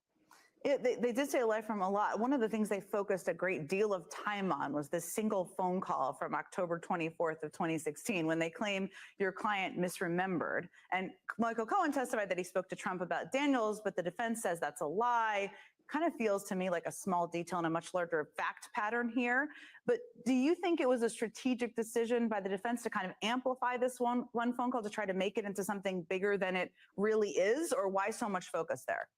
They did stay away from a lot. One of the things they focused a great deal of time on was this single phone call from October 24th of 2016, when they claim your client misremembered. And Michael Cohen testified that he spoke to Trump about Daniels, but the defense says that's a lie. Kind of feels to me like a small detail in a much larger fact pattern here. But do you think it was a strategic decision by the defense to kind of amplify this one phone call to try to make it into something bigger than it really is? Or why so much focus there?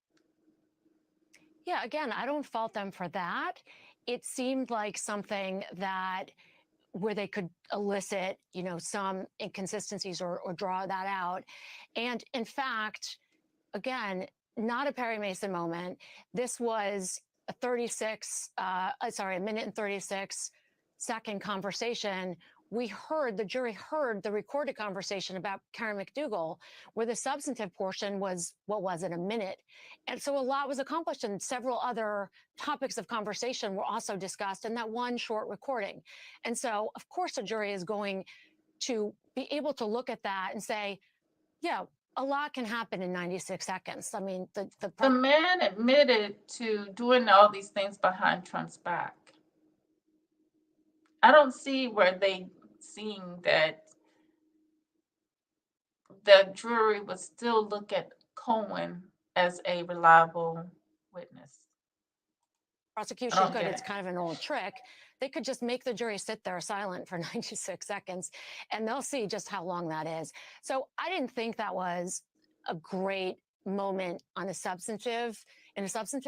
Yeah, again, I don't fault them for that. It seemed like something that where they could elicit, you know, some inconsistencies or draw that out. And in fact, again, not a Perry Mason moment. This was a minute and 36 second conversation. The jury heard the recorded conversation about Karen McDougal, where the substantive portion was, what was it, a minute? And so a lot was accomplished, and several other topics of conversation were also discussed in that one short recording. And so, of course, a jury is going to be able to look at that and say, yeah, a lot can happen in 96 seconds. I mean, the man admitted to doing all these things behind Trump's back. I don't see where they seeing that the jury would still look at Cohen as a reliable witness. Prosecution could, it's kind of an old trick. They could just make the jury sit there silent for 96 seconds and they'll see just how long that is. So I didn't think that was a great moment in a substantive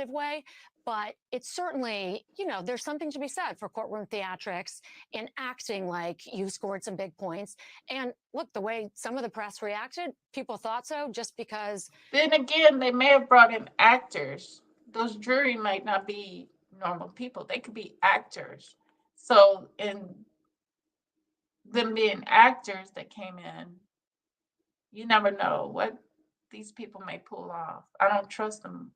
way, but it's certainly, you know, there's something to be said for courtroom theatrics and acting like you scored some big points. And look, the way some of the press reacted, people thought so just because. Then again, they may have brought in actors. Those jury might not be normal people. They could be actors. So in them being actors that came in, you never know what these people may pull off. I don't trust them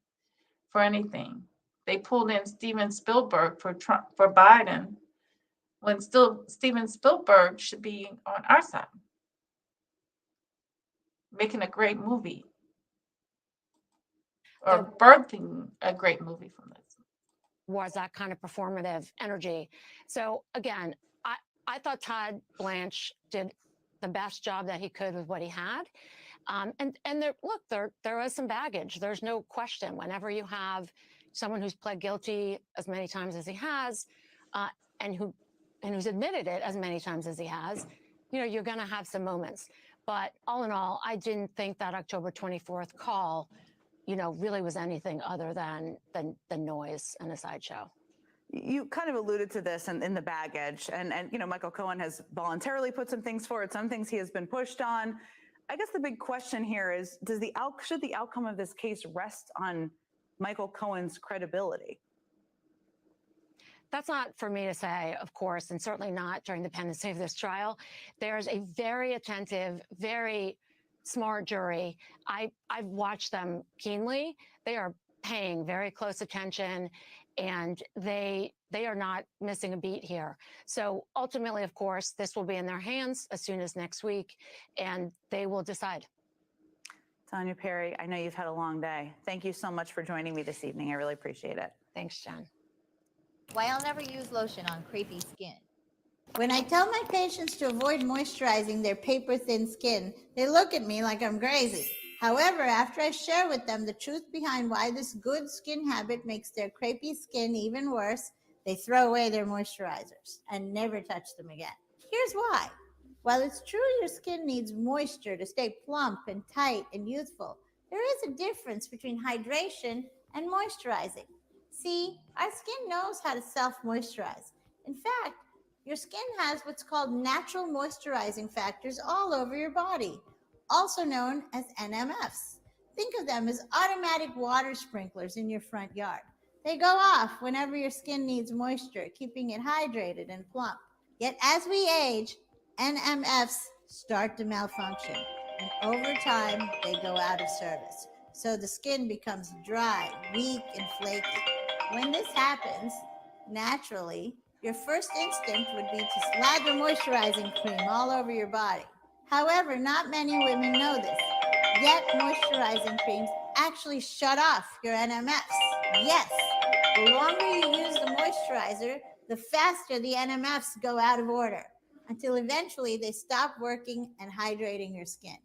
for anything. They pulled in Steven Spielberg for Biden, when still Steven Spielberg should be on our side, making a great movie or birthing a great movie from this. Was that kind of performative energy. So again, I thought Todd Blanche did the best job that he could with what he had. And there was some baggage. There's no question. Whenever you have someone who's pled guilty as many times as he has, and who's admitted it as many times as he has, you know, you're going to have some moments. But all in all, I didn't think that October 24th call, you know, really was anything other than the noise and a sideshow. You kind of alluded to this in the baggage, and you know, Michael Cohen has voluntarily put some things forward, some things he has been pushed on. I guess the big question here is, should the outcome of this case rest on Michael Cohen's credibility? That's not for me to say, of course, and certainly not during the pendency of this trial. There's a very attentive, very smart jury. I've watched them keenly. They are paying very close attention, and they are not missing a beat here. So ultimately, of course, this will be in their hands as soon as next week, and they will decide. Tanya Perry, I know you've had a long day. Thank you so much for joining me this evening. I really appreciate it. Thanks, Jen. Why I'll never use lotion on crepey skin. When I tell my patients to avoid moisturizing their paper-thin skin, they look at me like I'm crazy. However, after I share with them the truth behind why this good skin habit makes their crepey skin even worse, they throw away their moisturizers and never touch them again. Here's why. While it's true your skin needs moisture to stay plump and tight and youthful, there is a difference between hydration and moisturizing. See, our skin knows how to self-moisturize. In fact, your skin has what's called natural moisturizing factors all over your body, also known as NMFs. Think of them as automatic water sprinklers in your front yard. They go off whenever your skin needs moisture, keeping it hydrated and plump. Yet as we age, NMFs start to malfunction, and over time, they go out of service. So the skin becomes dry, weak, and flaky. When this happens, naturally, your first instinct would be to slather moisturizing cream all over your body. However, not many women know this. Yet moisturizing creams actually shut off your NMFs. Yes, the longer you use the moisturizer, the faster the NMFs go out of order, until eventually they stop working and hydrating your skin.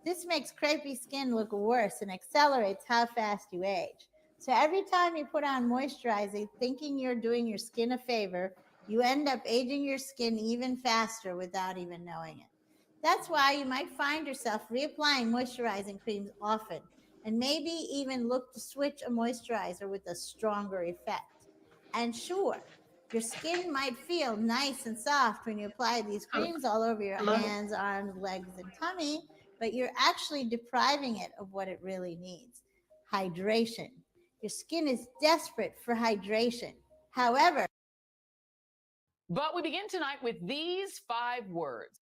This makes crepey skin look worse and accelerates how fast you age. So every time you put on moisturizing thinking you're doing your skin a favor, you end up aging your skin even faster without even knowing it. That's why you might find yourself reapplying moisturizing creams often, and maybe even look to switch a moisturizer with a stronger effect. And sure, your skin might feel nice and soft when you apply these creams all over your hands, arms, legs, and tummy, but you're actually depriving it of what it really needs: hydration. Your skin is desperate for hydration. However, But we begin tonight with these 5 words.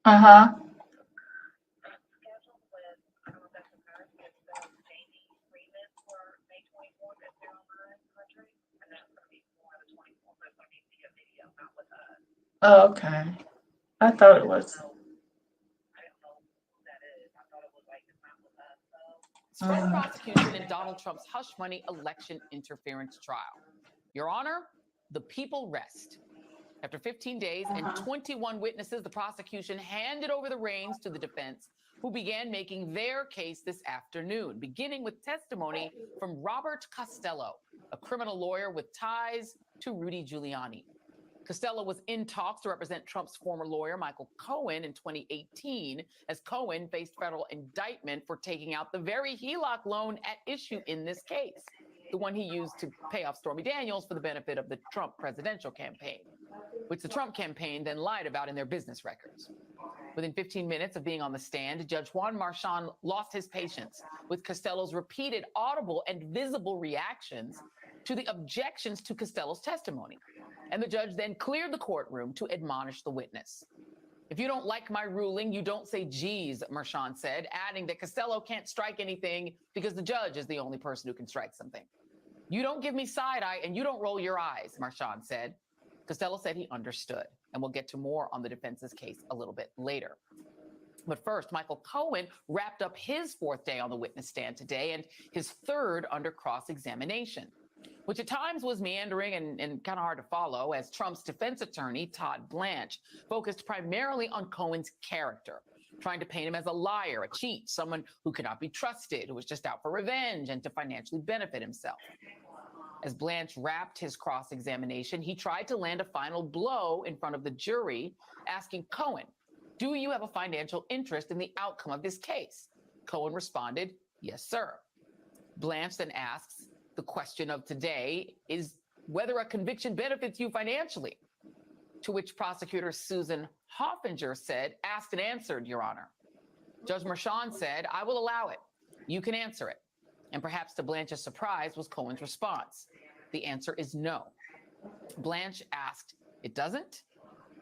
Uh-huh. Oh, okay. I thought it was. It's from the prosecution in Donald Trump's hush money election interference trial. Your Honor, the people rest. After 15 days and 21 witnesses, the prosecution handed over the reins to the defense, who began making their case this afternoon, beginning with testimony from Robert Costello, a criminal lawyer with ties to Rudy Giuliani. Costello was in talks to represent Trump's former lawyer, Michael Cohen, in 2018, as Cohen faced federal indictment for taking out the very HELOC loan at issue in this case, the one he used to pay off Stormy Daniels for the benefit of the Trump presidential campaign, which the Trump campaign then lied about in their business records. Within 15 minutes of being on the stand, Judge Juan Marchand lost his patience with Costello's repeated audible and visible reactions to the objections to Costello's testimony. And the judge then cleared the courtroom to admonish the witness. If you don't like my ruling, you don't say geez, Mershon said, adding that Costello can't strike anything because the judge is the only person who can strike something. You don't give me side eye and you don't roll your eyes, Mershon said. Costello said he understood, and we'll get to more on the defense's case a little bit later. But first, Michael Cohen wrapped up his fourth day on the witness stand today and his third under cross-examination, which at times was meandering and kind of hard to follow, as Trump's defense attorney, Todd Blanche, focused primarily on Cohen's character, trying to paint him as a liar, a cheat, someone who cannot be trusted, who was just out for revenge and to financially benefit himself. As Blanche wrapped his cross-examination, he tried to land a final blow in front of the jury, asking Cohen, do you have a financial interest in the outcome of this case? Cohen responded, yes, sir. Blanche then asks, the question of today is whether a conviction benefits you financially, to which prosecutor Susan Hoffinger said, asked and answered, Your Honor. Judge Mershon said, I will allow it. You can answer it. And perhaps to Blanche's surprise was Cohen's response. The answer is no. Blanche asked, it doesn't?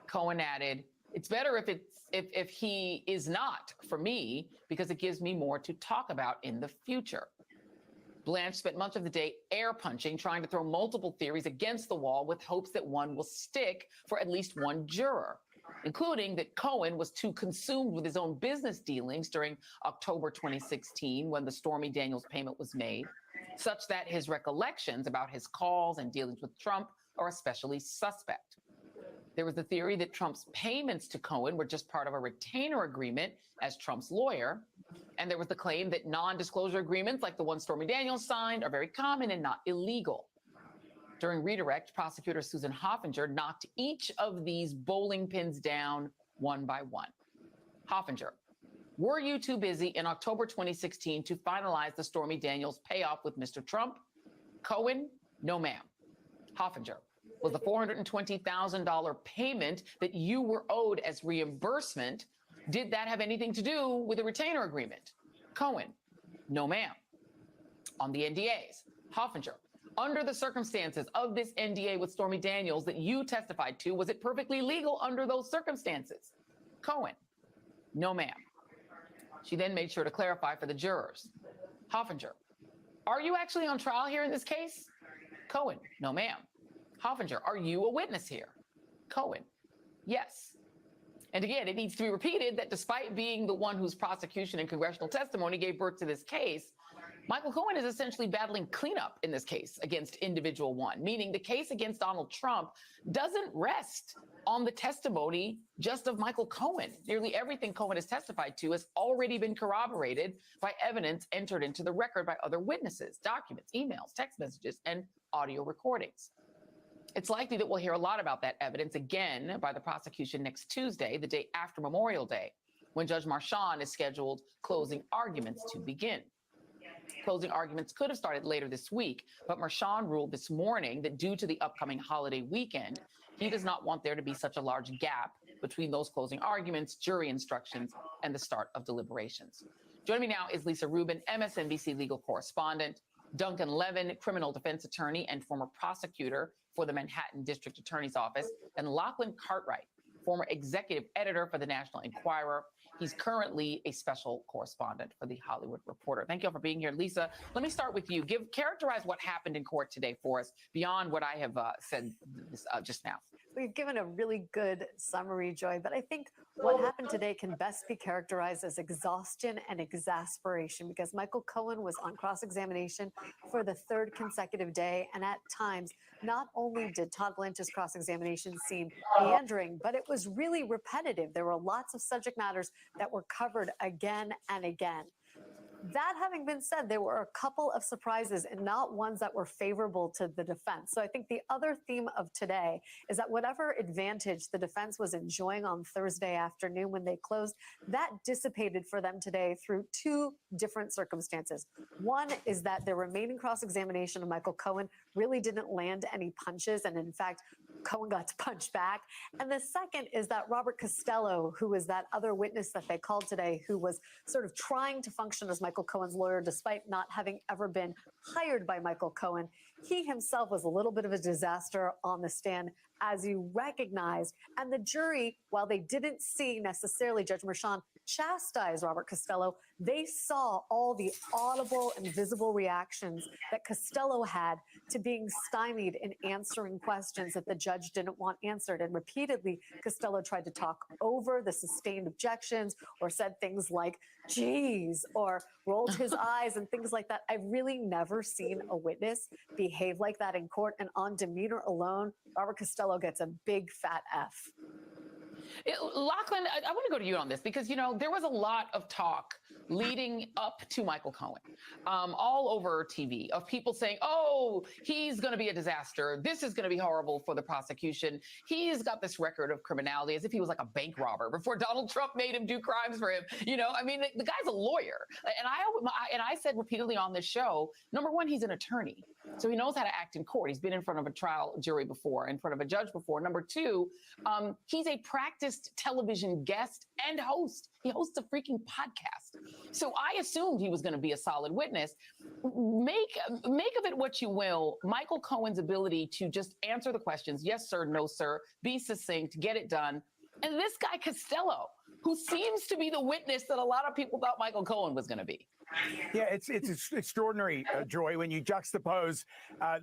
Cohen added, it's better if he is not for me, because it gives me more to talk about in the future. Blanche spent much of the day air punching, trying to throw multiple theories against the wall with hopes that one will stick for at least one juror, including that Cohen was too consumed with his own business dealings during October 2016, when the Stormy Daniels payment was made, such that his recollections about his calls and dealings with Trump are especially suspect. There was the theory that Trump's payments to Cohen were just part of a retainer agreement as Trump's lawyer. And there was the claim that non-disclosure agreements like the one Stormy Daniels signed are very common and not illegal. During redirect, prosecutor Susan Hoffinger knocked each of these bowling pins down one by one. Hoffinger, were you too busy in October 2016 to finalize the Stormy Daniels payoff with Mr. Trump? Cohen, no ma'am. Hoffinger, was the $420,000 payment that you were owed as reimbursement, did that have anything to do with a retainer agreement? Cohen, no ma'am. On the NDAs, Hoffinger, under the circumstances of this NDA with Stormy Daniels that you testified to, was it perfectly legal under those circumstances? Cohen, no ma'am. She then made sure to clarify for the jurors. Hoffinger, are you actually on trial here in this case? Cohen, no ma'am. Hoffinger, are you a witness here? Cohen, yes. And again, it needs to be repeated that despite being the one whose prosecution and congressional testimony gave birth to this case, Michael Cohen is essentially battling cleanup in this case against individual one, meaning the case against Donald Trump doesn't rest on the testimony just of Michael Cohen. Nearly everything Cohen has testified to has already been corroborated by evidence entered into the record by other witnesses, documents, emails, text messages, and audio recordings. It's likely that we'll hear a lot about that evidence again by the prosecution next Tuesday, the day after Memorial Day, when Judge Mershon is scheduled closing arguments to begin. Closing arguments could have started later this week, but Mershon ruled this morning that due to the upcoming holiday weekend, he does not want there to be such a large gap between those closing arguments, jury instructions, and the start of deliberations. Joining me now is Lisa Rubin, MSNBC legal correspondent, Duncan Levin, criminal defense attorney and former prosecutor for the Manhattan District Attorney's Office, and Lachlan Cartwright, former executive editor for the National Enquirer. He's currently a special correspondent for The Hollywood Reporter. Thank you all for being here. Lisa, let me start with you. Characterize what happened in court today for us beyond what I have said just now. We've given a really good summary, Joy, but I think what happened today can best be characterized as exhaustion and exasperation, because Michael Cohen was on cross-examination for the third consecutive day. And at times, not only did Todd Blanche's cross-examination seem meandering, but it was really repetitive. There were lots of subject matters that were covered again and again. That having been said, there were a couple of surprises and not ones that were favorable to the defense. So I think the other theme of today is that whatever advantage the defense was enjoying on Thursday afternoon when they closed, that dissipated for them today through two different circumstances. One is that their remaining cross-examination of Michael Cohen really didn't land any punches. And in fact, Cohen got to punch back. And the second is that Robert Costello, who was that other witness that they called today, who was sort of trying to function as Michael Cohen's lawyer, despite not having ever been hired by Michael Cohen. He himself was a little bit of a disaster on the stand, as you recognized. And the jury, while they didn't see necessarily Judge Merchan chastise Robert Costello, they saw all the audible and visible reactions that Costello had to being stymied in answering questions that the judge didn't want answered. And repeatedly, Costello tried to talk over the sustained objections or said things like, geez, or rolled his eyes and things like that. I've really never seen a witness behave like that in court. And on demeanor alone, Robert Costello gets a big fat F. Lachlan, I want to go to you on this because, there was a lot of talk leading up to Michael Cohen all over TV of people saying, oh, he's going to be a disaster. This is going to be horrible for the prosecution. He's got this record of criminality as if he was like a bank robber before Donald Trump made him do crimes for him. The guy's a lawyer. And I said repeatedly on this show, number one, he's an attorney. So he knows how to act in court. He's been in front of a trial jury before, in front of a judge before. Number two, he's a practiced television guest and host. He hosts a freaking podcast. So I assumed he was going to be a solid witness. Make of it what you will. Michael Cohen's ability to just answer the questions, yes, sir, no, sir, be succinct, get it done. And this guy Costello, who seems to be the witness that a lot of people thought Michael Cohen was going to be. Yeah, it's extraordinary, Joy, when you juxtapose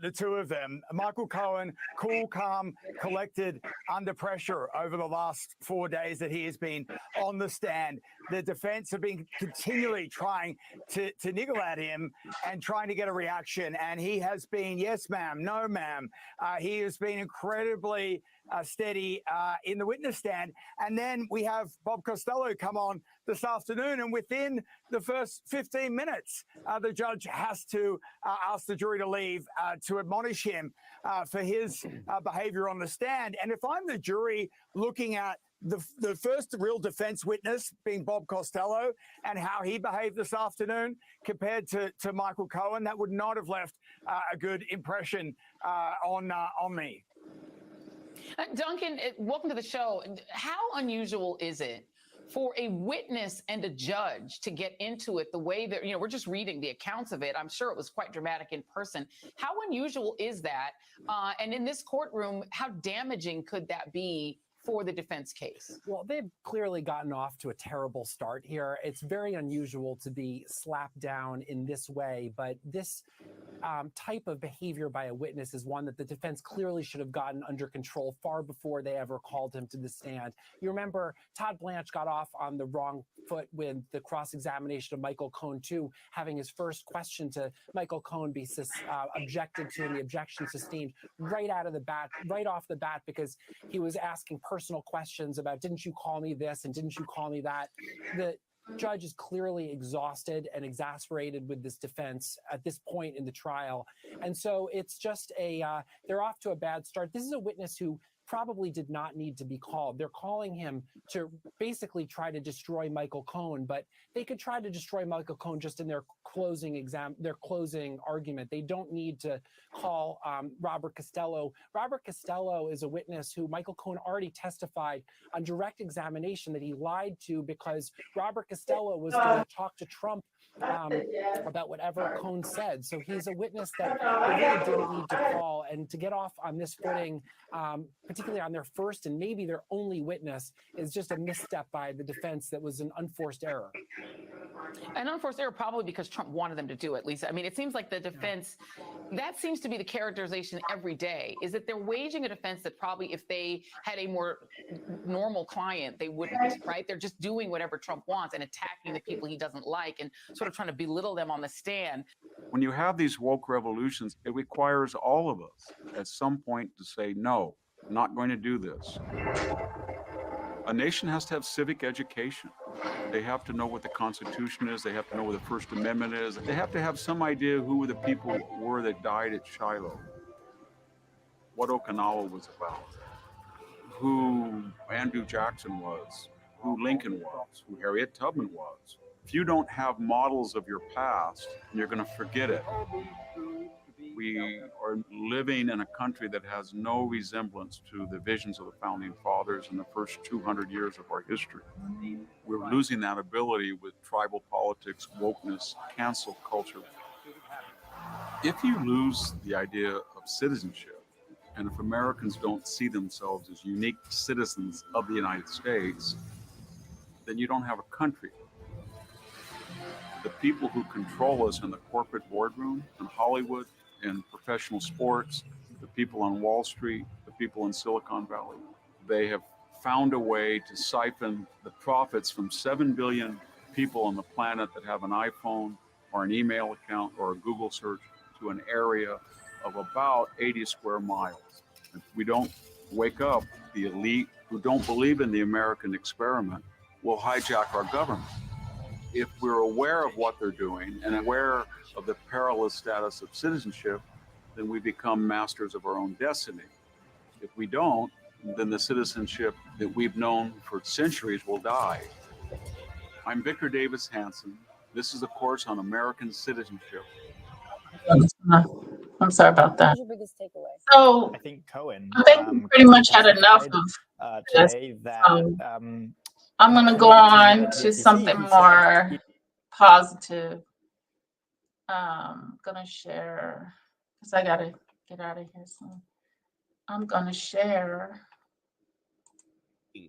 the two of them. Michael Cohen, cool, calm, collected, under pressure over the last 4 days that he has been on the stand. The defense have been continually trying to niggle at him and trying to get a reaction. And he has been, yes, ma'am, no, ma'am. He has been incredibly steady in the witness stand. And then we have Bob Costello come on this afternoon, and within the first 15 minutes, the judge has to ask the jury to leave to admonish him for his behavior on the stand. And if I'm the jury looking at the first real defense witness being Bob Costello and how he behaved this afternoon compared to Michael Cohen, that would not have left a good impression on me. Duncan, welcome to the show. How unusual is it for a witness and a judge to get into it the way that, we're just reading the accounts of it. I'm sure it was quite dramatic in person. How unusual is that? And in this courtroom, how damaging could that be for the defense case? Well, they've clearly gotten off to a terrible start here. It's very unusual to be slapped down in this way, but this type of behavior by a witness is one that the defense clearly should have gotten under control far before they ever called him to the stand. You remember Todd Blanche got off on the wrong foot with the cross-examination of Michael Cohen, too, having his first question to Michael Cohen be objected to and the objection sustained right off the bat, because he was asking personal questions about, didn't you call me this and didn't you call me that? The judge is clearly exhausted and exasperated with this defense at this point in the trial. And so it's just they're off to a bad start. This is a witness who probably did not need to be called. They're calling him to basically try to destroy Michael Cohen, but they could try to destroy Michael Cohen just in their closing argument. They don't need to call Robert Costello. Robert Costello is a witness who Michael Cohen already testified on direct examination that he lied to because Robert Costello was going to talk to Trump about whatever Cohen said. So he's a witness that they really didn't need to call, and to get off on this footing, particularly on their first and maybe their only witness, is just a misstep by the defense that was an unforced error. An unforced error probably because Trump wanted them to do it, Lisa. I mean, it seems like the defense, that seems to be the characterization every day, is that they're waging a defense that probably if they had a more normal client, they wouldn't, right? They're just doing whatever Trump wants and attacking the people he doesn't like and sort of trying to belittle them on the stand. When you have these woke revolutions, it requires all of us at some point to say, no, I'm not going to do this. A nation has to have civic education. They have to know what the Constitution is. They have to know what the First Amendment is. They have to have some idea who the people were that died at Shiloh, what Okinawa was about, who Andrew Jackson was, who Lincoln was, who Harriet Tubman was. If you don't have models of your past, you're going to forget it. We are living in a country that has no resemblance to the visions of the founding fathers in the first 200 years of our history. We're losing that ability with tribal politics, wokeness, cancel culture. If you lose the idea of citizenship, and if Americans don't see themselves as unique citizens of the United States, then you don't have a country. The people who control us in the corporate boardroom, in Hollywood, in professional sports, the people on Wall Street, the people in Silicon Valley, they have found a way to siphon the profits from 7 billion people on the planet that have an iPhone or an email account or a Google search to an area of about 80 square miles. If we don't wake up, the elite who don't believe in the American experiment will hijack our government. If we're aware of what they're doing and aware of the perilous status of citizenship, then we become masters of our own destiny. If we don't, then the citizenship that we've known for centuries will die. I'm Victor Davis Hanson. This is a course on American citizenship. I'm sorry about that. What was your biggest takeaway? So I think Cohen. I think we pretty much had enough of this. Today that So I'm going to go on to something more positive. Going to share because I got to get out of here soon. I'm going to share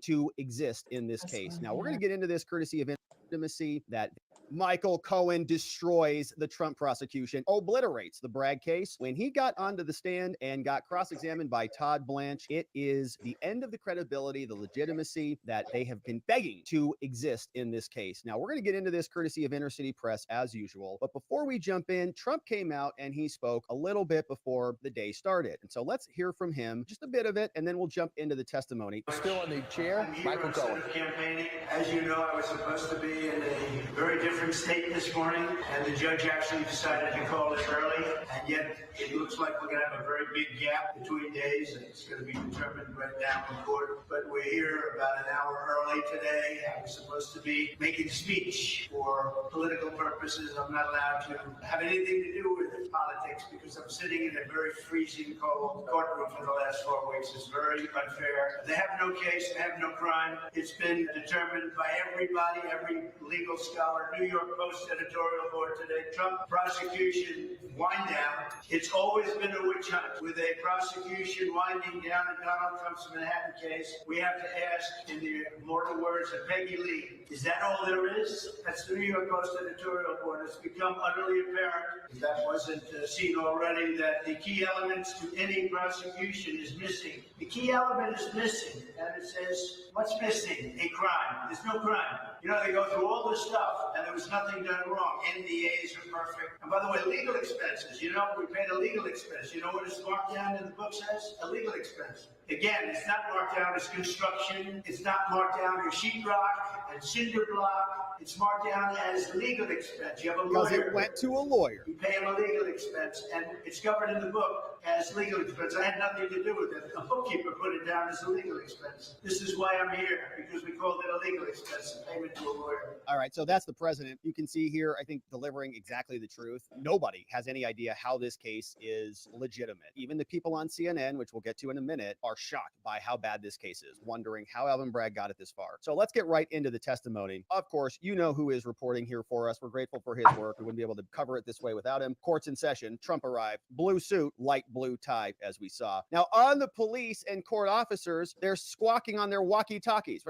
to exist in this case. Now, we're going to get into this courtesy of intimacy that Michael Cohen destroys the Trump prosecution, obliterates the Bragg case. When he got onto the stand and got cross-examined by Todd Blanche, it is the end of the credibility, the legitimacy that they have been begging to exist in this case. Now, we're going to get into this courtesy of Inner City Press as usual. But before we jump in, Trump came out and he spoke a little bit before the day started. And so let's hear from him, just a bit of it, and then we'll jump into the testimony. Still in the chair, Michael Cohen. Campaigning. As you know, I was supposed to be in a very different state this morning, and the judge actually decided to call it early, and yet it looks like we're going to have a very big gap between days, and it's going to be determined right now in court. But we're here about an hour early today. I was supposed to be making a speech for political purposes. I'm not allowed to have anything to do with politics because I'm sitting in a very freezing cold courtroom for the last 4 weeks. It's very unfair. They have no case. They have no crime. It's been determined by everybody, every legal scholar. New York Post editorial board today. Trump prosecution wind down. It's always been a witch hunt with a prosecution winding down in Donald Trump's Manhattan case. We have to ask, in the immortal words of Peggy Lee, is that all there is? That's the New York Post editorial board. It's become utterly apparent, if that wasn't seen already, that the key elements to any prosecution is missing. The key element is missing, and it says, what's missing? A crime. There's no crime. You know, they go through all this stuff, and there was nothing done wrong. NDAs are perfect. And by the way, legal expenses. You know, we paid a legal expense. You know what it's marked down in the book says? A legal expense. Again, it's not marked down as construction. It's not marked down as sheetrock and cinder block. It's marked down as legal expense. You have a lawyer. Because it went to a lawyer. You pay him a legal expense, and it's covered in the book as legal expense. I had nothing to do with it. A bookkeeper put it down as a legal expense. This is why I'm here, because we called it a legal expense, a payment to a lawyer. All right, so that's the president. You can see here, I think, delivering exactly the truth. Nobody has any idea how this case is legitimate. Even the people on CNN, which we'll get to in a minute, are shocked by how bad this case is, wondering how Alvin Bragg got it this far. So let's get right into the testimony. Of course, you know who is reporting here for us. We're grateful for his work. We wouldn't be able to cover it this way without him. Court's in session. Trump arrived. Blue suit, light blue tie, as we saw. Now, on the police and court officers, they're squawking on their walkie-talkies.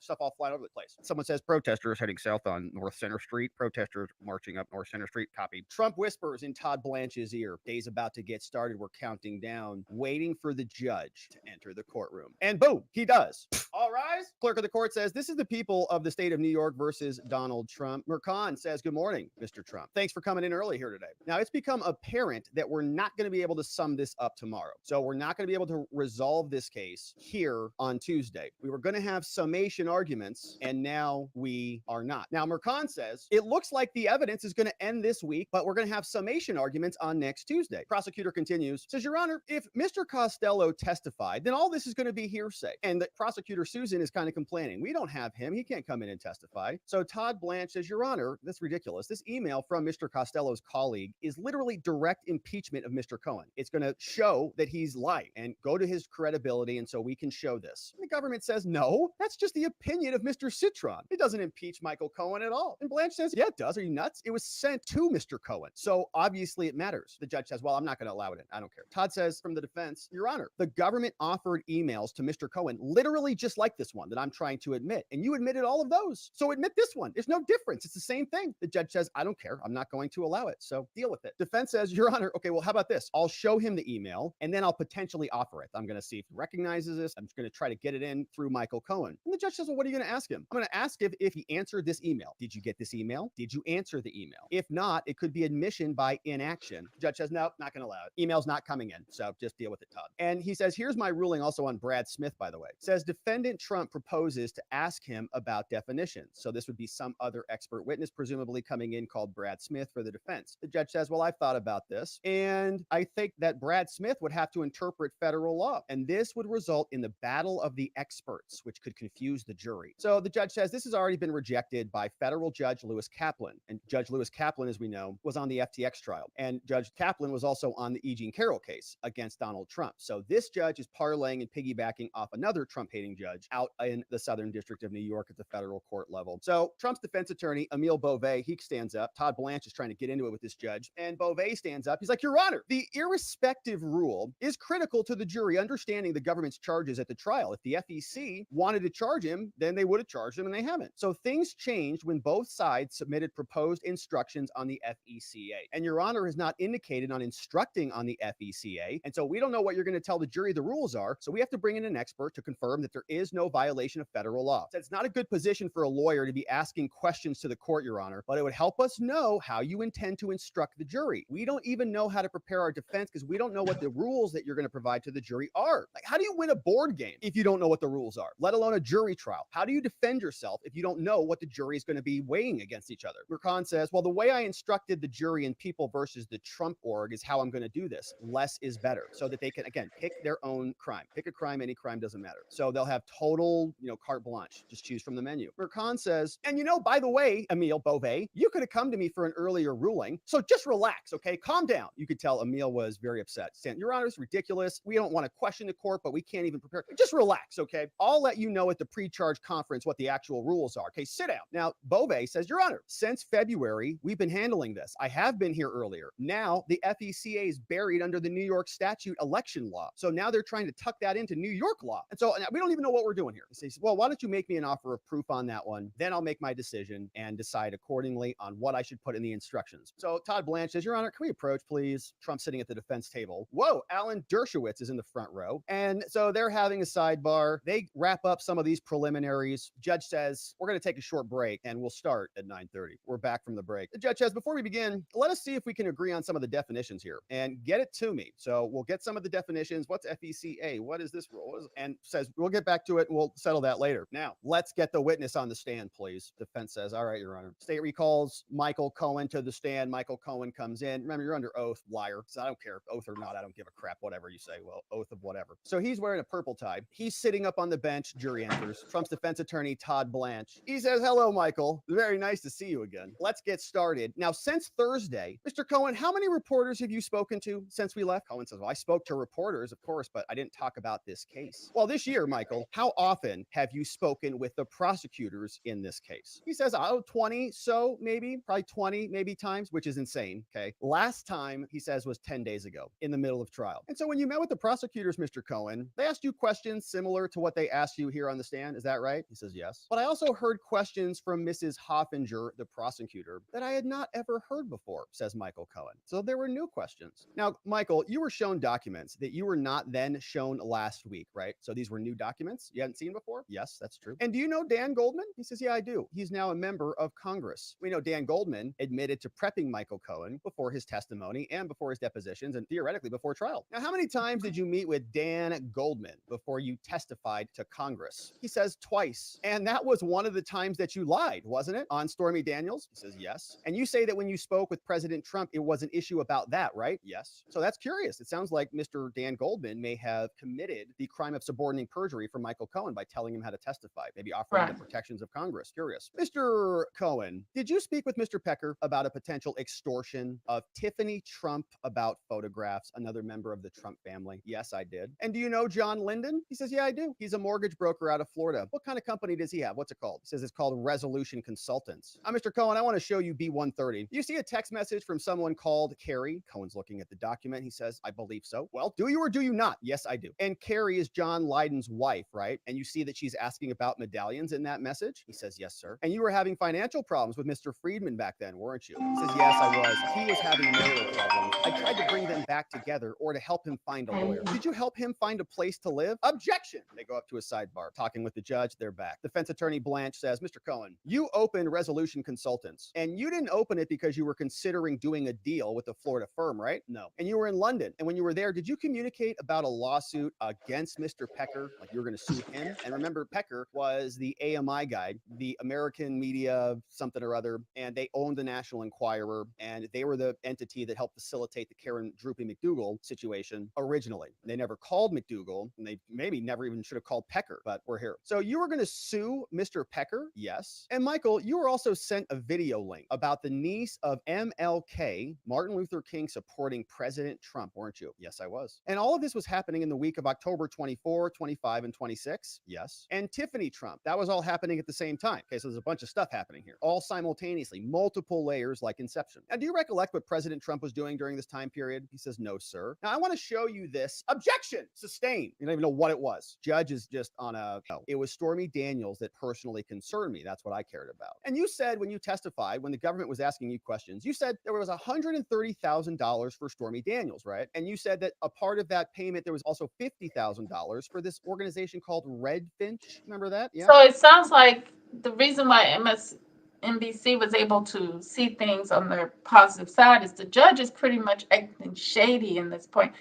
Stuff all flying over the place. Someone says protesters heading south on North Center Street. Protesters marching up North Center Street. Copy. Trump whispers in Todd Blanche's ear. Day's about to get started. We're counting down, waiting for the judge to enter the courtroom. And boom, he does. All rise. Clerk of the court says, this is the people of the state of New York versus Donald Trump. Mercan says, good morning, Mr. Trump. Thanks for coming in early here today. Now, it's become apparent that we're not going to be able to sum this up tomorrow. So we're not going to be able to resolve this case here on Tuesday. We were going to have summation arguments, and now we are not. Now, Mercan says, it looks like the evidence is going to end this week, but we're going to have summation arguments on next Tuesday. Prosecutor continues, says, Your Honor, if Mr. Costello testified, then all this is going to be hearsay. And the prosecutor, Susan, is kind of complaining. We don't have him. He can't come in and testify. Okay. So Todd Blanche says, Your Honor, that's ridiculous. This email from Mr. Costello's colleague is literally direct impeachment of Mr. Cohen. It's going to show that he's lying and go to his credibility. And so we can show this. And the government says, no, that's just the opinion of Mr. Citron. It doesn't impeach Michael Cohen at all. And Blanche says, yeah, it does. Are you nuts? It was sent to Mr. Cohen. So obviously it matters. The judge says, well, I'm not going to allow it in. I don't care. Todd says from the defense, Your Honor, the government offered emails to Mr. Cohen, literally just like this one that I'm trying to admit. And you admitted all of those. So admit this one. There's no difference. It's the same thing. The judge says, I don't care. I'm not going to allow it. So deal with it. Defense says, Your Honor, okay, well, how about this? I'll show him the email and then I'll potentially offer it. I'm going to see if he recognizes this. I'm just going to try to get it in through Michael Cohen. And the judge says, well, what are you going to ask him? I'm going to ask if he answered this email. Did you get this email? Did you answer the email? If not, it could be admission by inaction. The judge says, no, not going to allow it. Email's not coming in. So just deal with it, Todd. And he says, here's my ruling also on Brad Smith, by the way. It says defendant Trump proposes to ask him about definitions. So this would be some other expert witness, presumably coming in called Brad Smith for the defense. The judge says, well, I've thought about this. And I think that Brad Smith would have to interpret federal law. And this would result in the battle of the experts, which could confuse the jury. So the judge says this has already been rejected by federal Judge Lewis Kaplan. And Judge Lewis Kaplan, as we know, was on the FTX trial. And Judge Kaplan was also on the E. Jean Carroll case against Donald Trump. So this judge is parlaying and piggybacking off another Trump-hating judge out in the Southern District of New York at the federal court level. So Trump's defense attorney, Emile Beauvais, he stands up. Todd Blanche is trying to get into it with this judge. And Beauvais stands up. He's like, Your Honor, the irrespective rule is critical to the jury understanding the government's charges at the trial. If the FEC wanted to charge him, then they would have charged him, and they haven't. So things changed when both sides submitted proposed instructions on the FECA. And Your Honor has not indicated on instructing on the FECA. And so we don't know what you're going to tell the jury the rules are. So we have to bring in an expert to confirm that there is no violation of federal law. So it's not a good position for a lawyer to be asking questions to the court, Your Honor, but it would help us know how you intend to instruct the jury. We don't even know how to prepare our defense because we don't know what the rules that you're going to provide to the jury are. Like, how do you win a board game if you don't know what the rules are, let alone a jury trial? How do you defend yourself if you don't know what the jury is going to be weighing against each other? Merchan says, well, the way I instructed the jury in People versus the Trump org is how I'm going to do this. Less is better, so that they can, again, pick their own crime. Pick a crime, any crime, doesn't matter. So they'll have total, carte blanche. Just choose from the menu. Merchan says, and by the way, Emile Beauvais, you could have come to me for an earlier ruling. So just relax, okay? Calm down. You could tell Emile was very upset. Saying, Your Honor, it's ridiculous. We don't want to question the court, but we can't even prepare. Just relax, okay? I'll let you know at the pre-charge conference what the actual rules are. Okay, sit down. Now, Beauvais says, Your Honor, since February, we've been handling this. I have been here earlier. Now, the FECA is buried under the New York statute election law. So now they're trying to tuck that into New York law. And so we don't even know what we're doing here. He says, well, why don't you make me an offer of proof on that one? Then I'll make my decision and decide accordingly on what I should put in the instructions. So Todd Blanche says, Your Honor, can we approach, please? Trump's sitting at the defense table. Whoa, Alan Dershowitz is in the front row. And so they're having a sidebar. They wrap up some of these preliminaries. Judge says, we're going to take a short break and we'll start at 9:30. We're back from the break. The judge says, before we begin, let us see if we can agree on some of the definitions here and get it to me. So we'll get some of the definitions. What's FECA? What is this rule? And says, we'll get back to it and we'll settle that later. Now, let's get the witness on the stand, please. Defense says, all right, Your Honor. State recalls Michael Cohen to the stand. Michael Cohen comes in. Remember, you're under oath, liar. So I don't care, oath or not. I don't give a crap, whatever you say. Well, oath of whatever. So he's wearing a purple tie. He's sitting up on the bench. Jury enters. Trump's defense attorney, Todd Blanche. He says, hello, Michael. Very nice to see you again. Let's get started. Now, since Thursday, Mr. Cohen, how many reporters have you spoken to since we left? Cohen says, well, I spoke to reporters, of course, but I didn't talk about this case. Well, this year, Michael, how often have you spoken with the prosecutors in this case? He says, 20, so maybe, probably 20, maybe times, which is insane, okay? Last time, he says, was 10 days ago in the middle of trial. And so when you met with the prosecutors, Mr. Cohen, they asked you questions similar to what they asked you here on the stand. Is that right? He says, yes. But I also heard questions from Mrs. Hoffinger, the prosecutor, that I had not ever heard before, says Michael Cohen. So there were new questions. Now, Michael, you were shown documents that you were not then shown last week, right? So these were new documents you hadn't seen before? Yes, that's true. And do you know Dan Goldman? He says, yeah, I do. He's now a member of Congress. We know Dan Goldman admitted to prepping Michael Cohen before his testimony and before his depositions and theoretically before trial. Now, how many times did you meet with Dan Goldman before you testified to Congress? He says twice. And that was one of the times that you lied, wasn't it? On Stormy Daniels? He says, yes. And you say that when you spoke with President Trump, it was an issue about that, right? Yes. So that's curious. It sounds like Mr. Dan Goldman may have committed the crime of suborning perjury for Michael Cohen by telling him how to testify, maybe offering the protections of Congress. curious. Mr. Cohen, did you speak with Mr. Pecker about a potential extortion of Tiffany Trump about photographs, another member of the Trump family? Yes, I did. And do you know John Linden? He says, yeah, I do. He's a mortgage broker out of Florida. What kind of company does he have? What's it called? He says it's called Resolution Consultants. Mr. Cohen, I want to show you B130. You see a text message from someone called Carrie. Cohen's looking at the document. He says, I believe so. Well, do you or do you not? Yes, I do. And Carrie is John Lyden's wife, right? And you see that she's asking about medallions in that message? He says, yes, sir. And you were having financial problems with Mr. Friedman back then, weren't you? He says, yes, I was. He was having marital problems. I tried to bring them back together or to help him find a lawyer. Did you help him find a place to live? Objection. They go up to a sidebar. Talking with the judge, they're back. Defense attorney Blanche says, Mr. Cohen, you opened Resolution Consultants, and you didn't open it because you were considering doing a deal with a Florida firm, right? No. And you were in London. And when you were there, did you communicate about a lawsuit against Mr. Pecker? Like you were going to sue him? And remember, Pecker was the AMI guy, the American Media something or other, and they owned the National Enquirer, and they were the entity that helped facilitate the Karen Droopy McDougal situation originally. They never called McDougal, and they maybe never even should have called Pecker, but we're here. So you were going to sue Mr. Pecker? Yes. And Michael, you were also sent a video link about the niece of MLK, Martin Luther King, supporting President Trump, weren't you? Yes, I was. And all of this was happening in the week of October 24, 25, and 26? Yes. And Tiffany Trump, that was all happening at the same time. Okay, so there's a bunch of stuff happening here, all simultaneously, multiple layers like Inception. Now, do you recollect what President Trump was doing during this time period? He says, no, sir. Now, I want to show you this. Objection! Sustained. You don't even know what it was. Judge is just on a, no. It was Stormy Daniels that personally concerned me. That's what I cared about. And you said when you testified, when the government was asking you questions, you said there was $130,000 for Stormy Daniels, right? And you said that a part of that payment, there was also $50,000 for this organization called Redfinch. Remember that? Yeah. So it sounds like the reason why MSNBC was able to see things on their positive side is the judge is pretty much acting shady in this part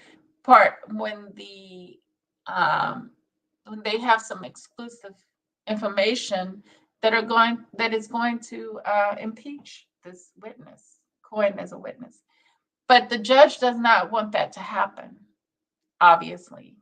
when when they have some exclusive information that is going to impeach this witness, Cohen as a witness. But the judge does not want that to happen, obviously.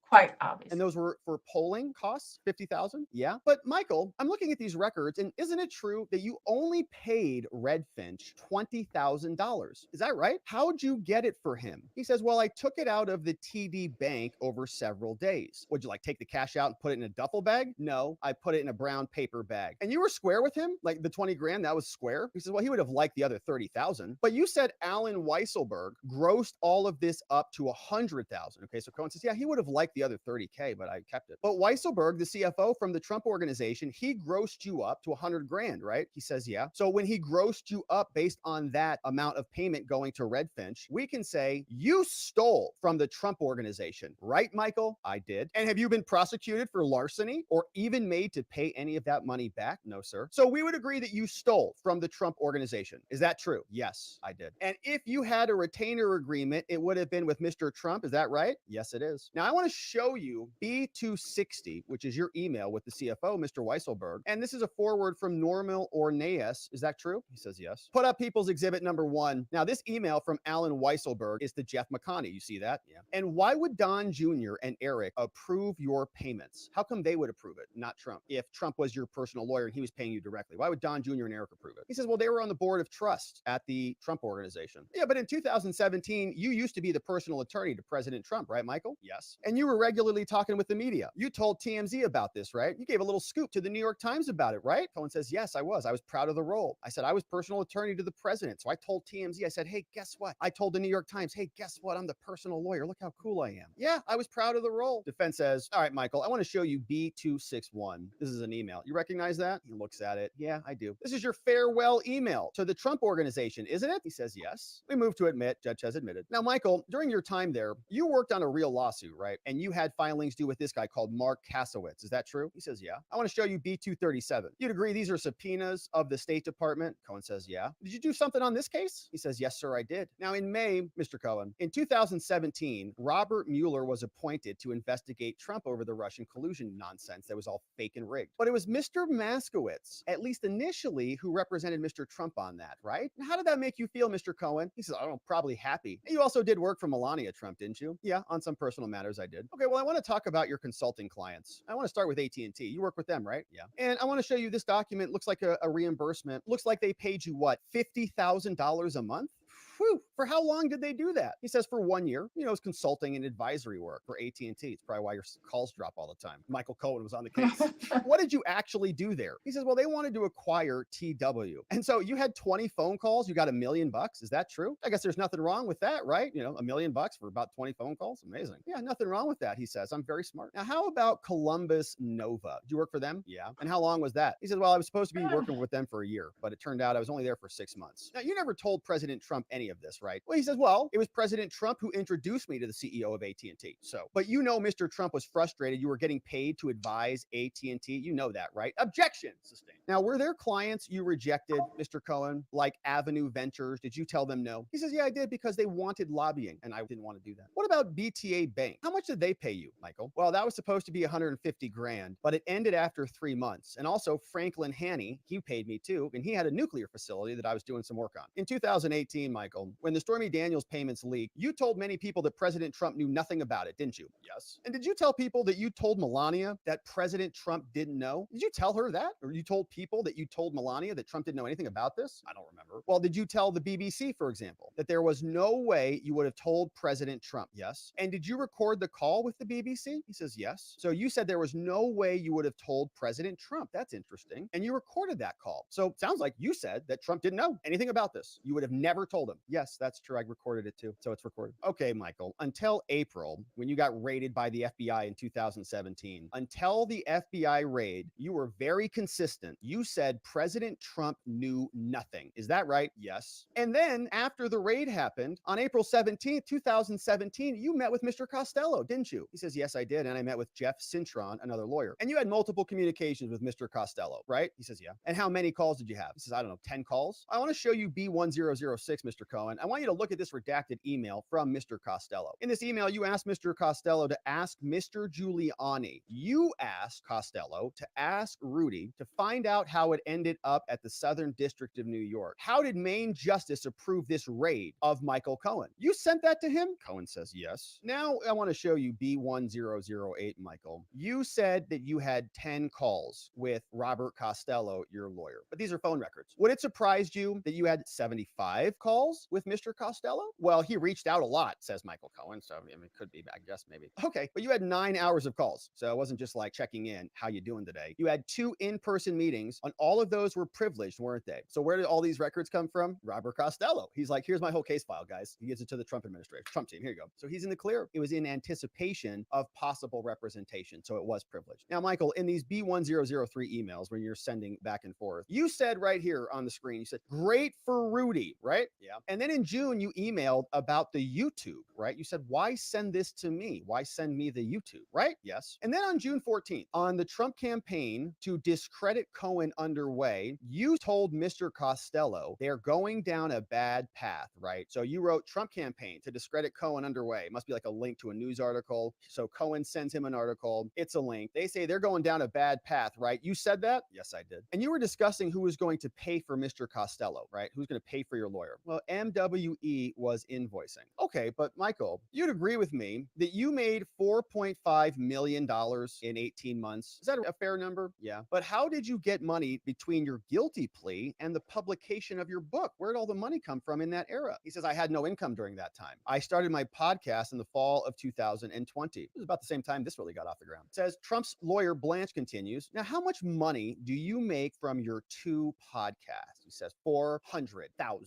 Quite obvious. And those were for polling costs, 50,000. Yeah. But Michael, I'm looking at these records, and isn't it true that you only paid Redfinch $20,000? Is that right? How'd you get it for him? He says, well, I took it out of the TD bank over several days. Would you like take the cash out and put it in a duffel bag? No, I put it in a brown paper bag. And you were square with him? Like the 20 grand, that was square? He says, well, he would have liked the other 30,000. But you said Alan Weisselberg grossed all of this up to 100,000. Okay, so Cohen says, yeah, he would have liked the other 30K, but I kept it. But Weisselberg, the CFO from the Trump organization, he grossed you up to 100 grand, right? He says, yeah. So when he grossed you up based on that amount of payment going to Redfinch, we can say you stole from the Trump organization, right, Michael? I did. And have you been prosecuted for larceny or even made to pay any of that money back? No, sir. So we would agree that you stole from the Trump organization. Is that true? Yes, I did. And if you had a retainer agreement, it would have been with Mr. Trump. Is that right? Yes, it is. Now I want to show you B260, which is your email with the CFO, Mr. Weisselberg. And this is a forward from Normal Orneas. Is that true? He says yes. Put up People's Exhibit number 1. Now, this email from Alan Weisselberg is to Jeff McConney. You see that? Yeah. And why would Don Jr. and Eric approve your payments? How come they would approve it, not Trump? If Trump was your personal lawyer and he was paying you directly, why would Don Jr. and Eric approve it? He says, well, they were on the board of trust at the Trump organization. Yeah, but in 2017, you used to be the personal attorney to President Trump, right, Michael? Yes. And you were regularly talking with the media. You told TMZ about this, right? You gave a little scoop to the New York Times about it, right? Cohen says, yes, I was. I was proud of the role. I said, I was personal attorney to the president. So I told TMZ, I said, hey, guess what? I told the New York Times, hey, guess what? I'm the personal lawyer. Look how cool I am. Yeah, I was proud of the role. Defense says, all right, Michael, I want to show you B261. This is an email. You recognize that? He looks at it. Yeah, I do. This is your farewell email to the Trump organization, isn't it? He says, yes. We move to admit. Judge has admitted. Now, Michael, during your time there, you worked on a real lawsuit, right? And you had filings due with this guy called Mark Kasowitz. Is that true? He says, yeah. I want to show you B237. You'd agree these are subpoenas of the State Department? Cohen says, yeah. Did you do something on this case? He says, yes, sir, I did. Now, in May, Mr. Cohen, in 2017, Robert Mueller was appointed to investigate Trump over the Russian collusion nonsense that was all fake and rigged. But it was Mr. Moskowitz, at least initially, who represented Mr. Trump on that, right? Now, how did that make you feel, Mr. Cohen? He says, I don't know, probably happy. And you also did work for Melania Trump, didn't you? Yeah, on some personal matters I did. Okay, well, I want to talk about your consulting clients. I want to start with AT&T. You work with them, right? Yeah. And I want to show you this document. Looks like a reimbursement. Looks like they paid you what, $50,000 a month? Whew, for how long did they do that? He says for 1 year. You know, it's consulting and advisory work for AT&T. It's probably why your calls drop all the time. Michael Cohen was on the case. What did you actually do there? He says, well, they wanted to acquire TW. And so you had 20 phone calls. You got $1 million. Is that true? I guess there's nothing wrong with that, right? You know, $1 million for about 20 phone calls. Amazing. Yeah, nothing wrong with that, he says. I'm very smart. Now, how about Columbus Nova? Did you work for them? Yeah. And how long was that? He says, well, I was supposed to be working with them for a year, but it turned out I was only there for 6 months. Now, you never told President Trump any of this, right? Well, he says, well, it was President Trump who introduced me to the CEO of AT&T. So, but you know, Mr. Trump was frustrated. You were getting paid to advise AT&T. You know that, right? Objection sustained. Now, were there clients you rejected, Mr. Cohen, like Avenue Ventures? Did you tell them no? He says, yeah, I did, because they wanted lobbying and I didn't want to do that. What about BTA Bank? How much did they pay you, Michael? Well, that was supposed to be 150 grand, but it ended after 3 months. And also Franklin Haney, he paid me too, and he had a nuclear facility that I was doing some work on. In 2018, Michael, when the Stormy Daniels payments leaked, you told many people that President Trump knew nothing about it, didn't you? Yes. And did you tell people that you told Melania that President Trump didn't know? Did you tell her that? Or you told people that you told Melania that Trump didn't know anything about this? I don't remember. Well, did you tell the BBC, for example, that there was no way you would have told President Trump? Yes. And did you record the call with the BBC? He says, yes. So you said there was no way you would have told President Trump. That's interesting. And you recorded that call. So sounds like you said that Trump didn't know anything about this. You would have never told him. Yes, that's true. I recorded it too. So it's recorded. Okay, Michael, until April, when you got raided by the FBI in 2017, until the FBI raid, you were very consistent. You said President Trump knew nothing. Is that right? Yes. And then after the raid happened on April 17th, 2017, you met with Mr. Costello, didn't you? He says, yes, I did. And I met with Jeff Cintron, another lawyer. And you had multiple communications with Mr. Costello, right? He says, yeah. And how many calls did you have? He says, I don't know, 10 calls. I want to show you B1006, Mr. Cohen. I want you to look at this redacted email from Mr. Costello. In this email, you asked Mr. Costello to ask Mr. Giuliani. You asked Costello to ask Rudy to find out how it ended up at the Southern District of New York. How did Maine Justice approve this raid of Michael Cohen? You sent that to him? Cohen says yes. Now I want to show you B1008, Michael. You said that you had 10 calls with Robert Costello, your lawyer, but these are phone records. Would it surprise you that you had 75 calls with Mr. Costello? Well, he reached out a lot, says Michael Cohen, so I mean, it could be, I guess, maybe. Okay, but you had 9 hours of calls, so it wasn't just like checking in, how you doing today? You had 2 in-person meetings, and all of those were privileged, weren't they? So where did all these records come from? Robert Costello. He's like, here's my whole case file, guys. He gives it to the Trump administration, Trump team, here you go. So he's in the clear. It was in anticipation of possible representation, so it was privileged. Now, Michael, in these B1003 emails, when you're sending back and forth, you said right here on the screen, you said, great for Rudy, right? Yeah. And then in June, you emailed about the YouTube, right? You said, why send this to me? Why send me the YouTube, right? Yes. And then on June 14th, on the Trump campaign to discredit Cohen underway, you told Mr. Costello they're going down a bad path, right? So you wrote Trump campaign to discredit Cohen underway. It must be like a link to a news article. So Cohen sends him an article. It's a link. They say they're going down a bad path, right? You said that? Yes, I did. And you were discussing who was going to pay for Mr. Costello, right? Who's going to pay for your lawyer? Well, MWE was invoicing. Okay, but Michael, you'd agree with me that you made $4.5 million in 18 months. Is that a fair number? Yeah. But how did you get money between your guilty plea and the publication of your book? Where'd all the money come from in that era? He says, I had no income during that time. I started my podcast in the fall of 2020. It was about the same time this really got off the ground. It says, Trump's lawyer Blanche continues, now how much money do you make from your 2 podcasts? He says, $400,000.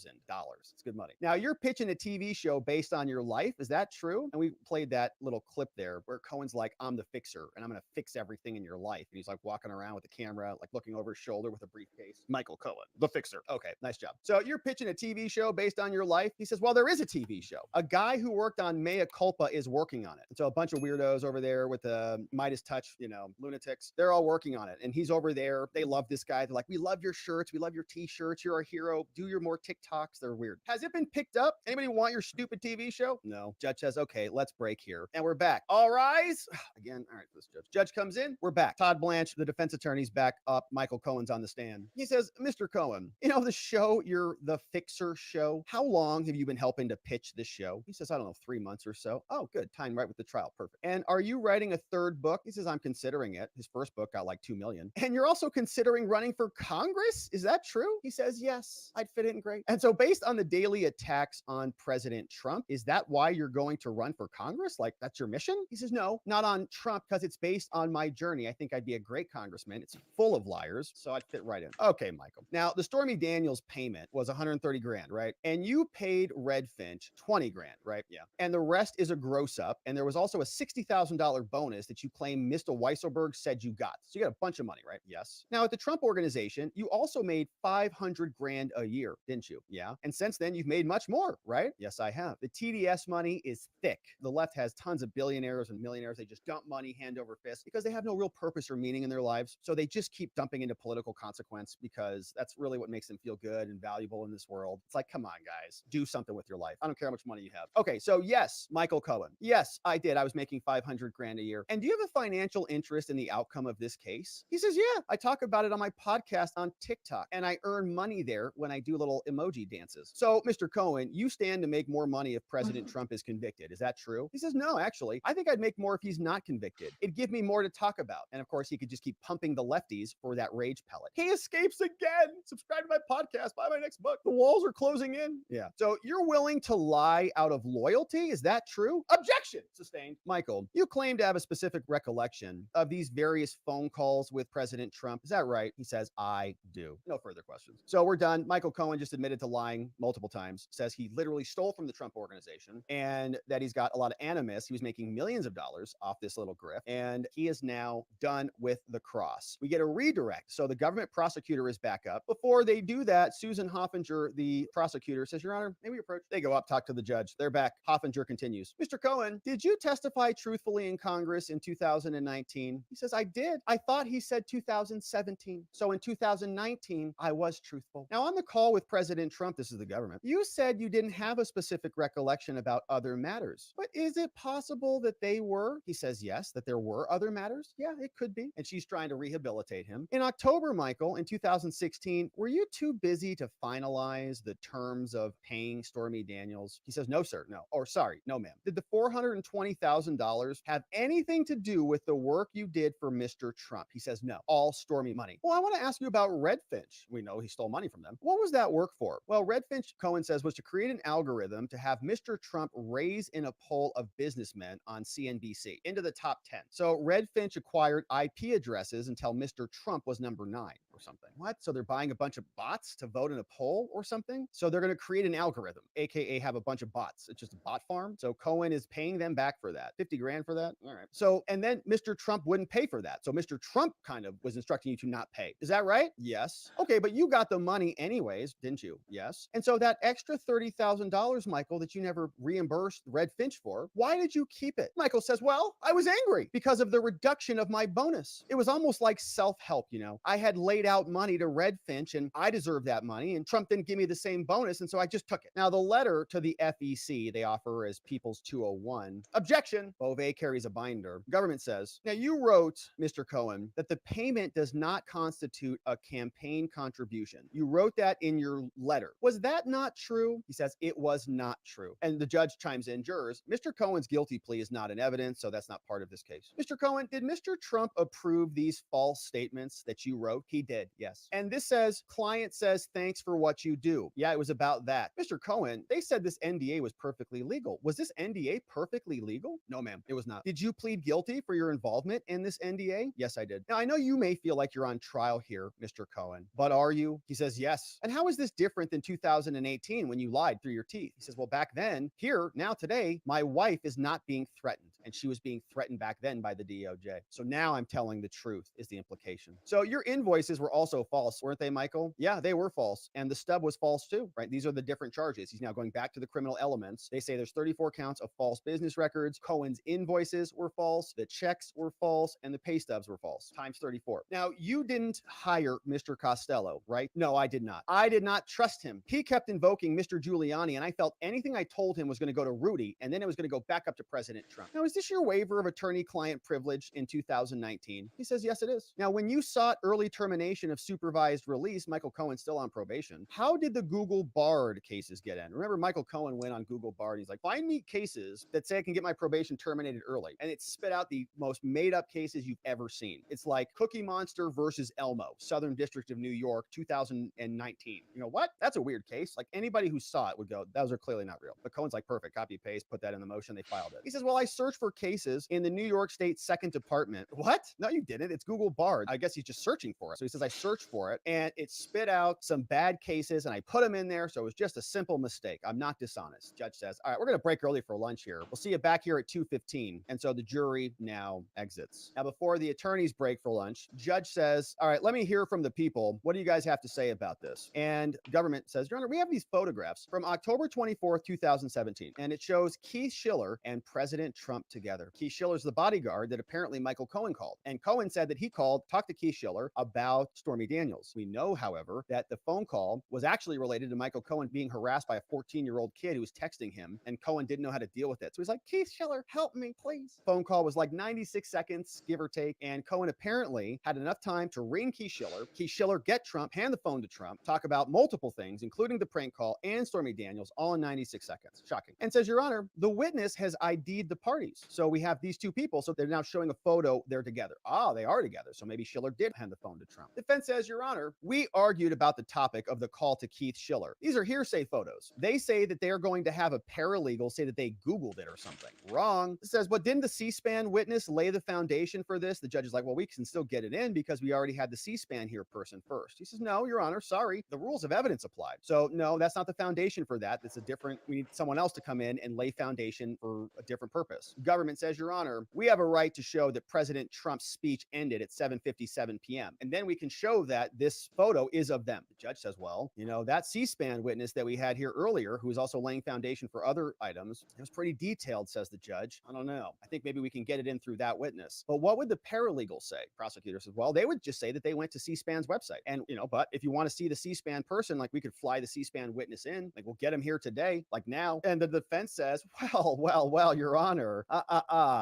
It's good money. Now you're pitching a TV show based on your life. Is that true? And we played that little clip there where Cohen's like, I'm the fixer and I'm going to fix everything in your life. And he's like walking around with the camera, like looking over his shoulder with a briefcase. Michael Cohen, the fixer. Okay, nice job. So you're pitching a TV show based on your life. He says, well, there is a TV show. A guy who worked on Mea Culpa is working on it. And so a bunch of weirdos over there with the Midas touch, lunatics, they're all working on it. And he's over there. They love this guy. They're like, we love your shirts. We love your t-shirts. Roberts, you're our hero. Do your more TikToks. They're weird. Has it been picked up? Anybody want your stupid TV show? No. Judge says, okay, let's break here. And we're back. All rise. Again, all right, this judge. Judge comes in. We're back. Todd Blanche, the defense attorney's back up. Michael Cohen's on the stand. He says, Mr. Cohen, you know the show, you're the Fixer show. How long have you been helping to pitch this show? He says, I don't know, 3 months or so. Oh, good. Time right with the trial. Perfect. And are you writing a third book? He says, I'm considering it. His first book got like 2 million. And you're also considering running for Congress? Is that true? He says, yes, I'd fit in great. And so based on the daily attacks on President Trump, is that why you're going to run for Congress? Like that's your mission? He says, no, not on Trump, because it's based on my journey. I think I'd be a great congressman. It's full of liars, so I'd fit right in. Okay, Michael. Now, the Stormy Daniels payment was 130 grand, right? And you paid Red Finch 20 grand, right? Yeah. And the rest is a gross up. And there was also a $60,000 bonus that you claim Mr. Weisselberg said you got. So you got a bunch of money, right? Yes. Now, at the Trump organization, you also made 500 grand a year, didn't you? Yeah. And since then, you've made much more, right? Yes, I have. The TDS money is thick. The left has tons of billionaires and millionaires. They just dump money hand over fist because they have no real purpose or meaning in their lives. So they just keep dumping into political consequence because that's really what makes them feel good and valuable in this world. It's like, come on, guys, do something with your life. I don't care how much money you have. Okay, so yes, Michael Cohen. Yes, I did. I was making 500 grand a year. And do you have a financial interest in the outcome of this case? He says, yeah, I talk about it on my podcast on TikTok, and I earn money there when I do little emoji dances. So, Mr. Cohen, you stand to make more money if President Trump is convicted. Is that true? He says, no, actually, I think I'd make more if he's not convicted. It'd give me more to talk about. And of course, he could just keep pumping the lefties for that rage pellet. He escapes again. Subscribe to my podcast. Buy my next book. The walls are closing in. Yeah. So you're willing to lie out of loyalty? Is that true? Objection. Sustained. Michael, you claim to have a specific recollection of these various phone calls with President Trump. Is that right? He says, I do. No further questions. So we're done. Michael Cohen just admitted to lying multiple times, says he literally stole from the Trump organization and that he's got a lot of animus. He was making millions of dollars off this little grift, and he is now done with the cross. We get a redirect. So the government prosecutor is back up. Before they do that, Susan Hoffinger, the prosecutor, says, Your Honor, may we approach? They go up, talk to the judge. They're back. Hoffinger continues. Mr. Cohen, did you testify truthfully in Congress in 2019? He says, I did. I thought he said 2017. So in 2019, I was truthful. Now, on the call with President Trump, this is the government, you said you didn't have a specific recollection about other matters. But is it possible that they were? He says, yes, that there were other matters. Yeah, it could be. And she's trying to rehabilitate him. In October, Michael, in 2016, were you too busy to finalize the terms of paying Stormy Daniels? He says, no, sir. No. Or sorry, no, ma'am. Did the $420,000 have anything to do with the work you did for Mr. Trump? He says, no, all Stormy money. Well, I want to ask you about Redfinch. We know he stole money from them. What was that work for? Well, Redfinch, Cohen says, was to create an algorithm to have Mr. Trump raise in a poll of businessmen on CNBC into the top 10. So Redfinch acquired IP addresses until Mr. Trump was number 9 or something. What? So they're buying a bunch of bots to vote in a poll or something? So they're going to create an algorithm, AKA have a bunch of bots. It's just a bot farm. So Cohen is paying them back for that. 50 grand for that? All right. So, and then Mr. Trump wouldn't pay for that. So Mr. Trump kind of was instructing you to not pay. Is that right? Yes. Okay, but you got the money anyways, didn't you? Yes. And so that extra $30,000, Michael, that you never reimbursed Redfinch for, why did you keep it? Michael says, well, I was angry because of the reduction of my bonus. It was almost like self-help, you know. I had laid out money to Redfinch and I deserved that money and Trump didn't give me the same bonus and so I just took it. Now the letter to the FEC they offer as People's 201. Objection. Beauvais carries a binder. Government says, now you wrote, Mr. Cohen, that the payment does not constitute a campaign contribution. You wrote that in your letter. Was that not true? He says it was not true. And the judge chimes in, jurors, Mr. Cohen's guilty plea is not in evidence, so that's not part of this case. Mr. Cohen, did Mr. Trump approve these false statements that you wrote? He did, yes. And this says, client says, thanks for what you do. Yeah, it was about that. Mr. Cohen, they said this NDA was perfectly legal. Was this NDA perfectly legal? No, ma'am, it was not. Did you plead guilty for your involvement in this NDA? Yes, I did. Now, I know you may feel like you're on trial here, Mr. Cohen, but are you? He says, yes. And how is this different than 2018 when you lied through your teeth? He says, well, back then, here, now today, my wife is not being threatened. and she was being threatened back then by the DOJ. So now I'm telling the truth is the implication. So your invoices were also false, weren't they, Michael? Yeah, they were false. And the stub was false too, right? These are the different charges. He's now going back to the criminal elements. They say there's 34 counts of false business records. Cohen's invoices were false. The checks were false, and the pay stubs were false, times 34. Now, you didn't hire Mr. Costello, right? No, I did not. I did not trust him. He kept invoking Mr. Giuliani, and I felt anything I told him was going to go to Rudy, and then it was going to go back up to President Trump. Now, is this your waiver of attorney-client privilege in 2019? He says, yes, it is. Now, when you sought early termination of supervised release, Michael Cohen's still on probation. How did the Google Bard cases get in? Remember, Michael Cohen went on Google Bard, and he's like, find me cases that say I can get my probation terminated early. And it spit out the most made-up cases you've ever seen. It's like Cookie Monster versus Elmo, Southern District of New York, 2019. You know what? That's a weird case. Like, anybody who saw it would go, those are clearly not real. But Cohen's like, perfect, copy paste, put that in the motion, they filed it. He says, well, I searched for cases in the New York State Second Department. What? No, you didn't. It's Google Bard. I guess he's just searching for it. So he says, I searched for it, and it spit out some bad cases, and I put them in there, so it was just a simple mistake. I'm not dishonest. Judge says, all right, we're going to break early for lunch here. We'll see you back here at 2:15. And so the jury now exits. Now, before the attorneys break for lunch, judge says, all right, let me hear from the people. What do you guys have to say about this? And government says, Your Honor, we have these photographs from October 24th, 2017, and it shows Keith Schiller and President Trump together. Keith Schiller's the bodyguard that apparently Michael Cohen called. And Cohen said that he talked to Keith Schiller about Stormy Daniels. We know, however, that the phone call was actually related to Michael Cohen being harassed by a 14-year-old kid who was texting him, and Cohen didn't know how to deal with it. So he's like, Keith Schiller, help me, please. Phone call was like 96 seconds, give or take, and Cohen apparently had enough time to ring Keith Schiller, get Trump, hand the phone to Trump, talk about multiple things, including the prank call and Stormy Daniels, all in 96 seconds. Shocking. And says, Your Honor, the witness has ID'd the parties. So we have these two people, so they're now showing a photo, they're together. Ah, they are together. So maybe Schiller did hand the phone to Trump. Defense says, Your Honor, we argued about the topic of the call to Keith Schiller. These are hearsay photos. They say that they are going to have a paralegal say that they Googled it or something. Wrong. It says, but didn't the C-SPAN witness lay the foundation for this? The judge is like, well, we can still get it in because we already had the C-SPAN here person first. He says, no, Your Honor, sorry. The rules of evidence applied. So no, that's not the foundation for that. That's a different, we need someone else to come in and lay foundation for a different purpose. Government says, Your Honor, we have a right to show that President Trump's speech ended at 7:57 p.m. And then we can show that this photo is of them. The judge says, well, you know, that C-SPAN witness that we had here earlier, who was also laying foundation for other items, it was pretty detailed, says the judge. I don't know. I think maybe we can get it in through that witness. But what would the paralegal say? Prosecutor says, well, they would just say that they went to C-SPAN's website. And, you know, but if you want to see the C-SPAN person, like we could fly the C-SPAN witness in, like we'll get him here today, like now. And the defense says, well, Your Honor,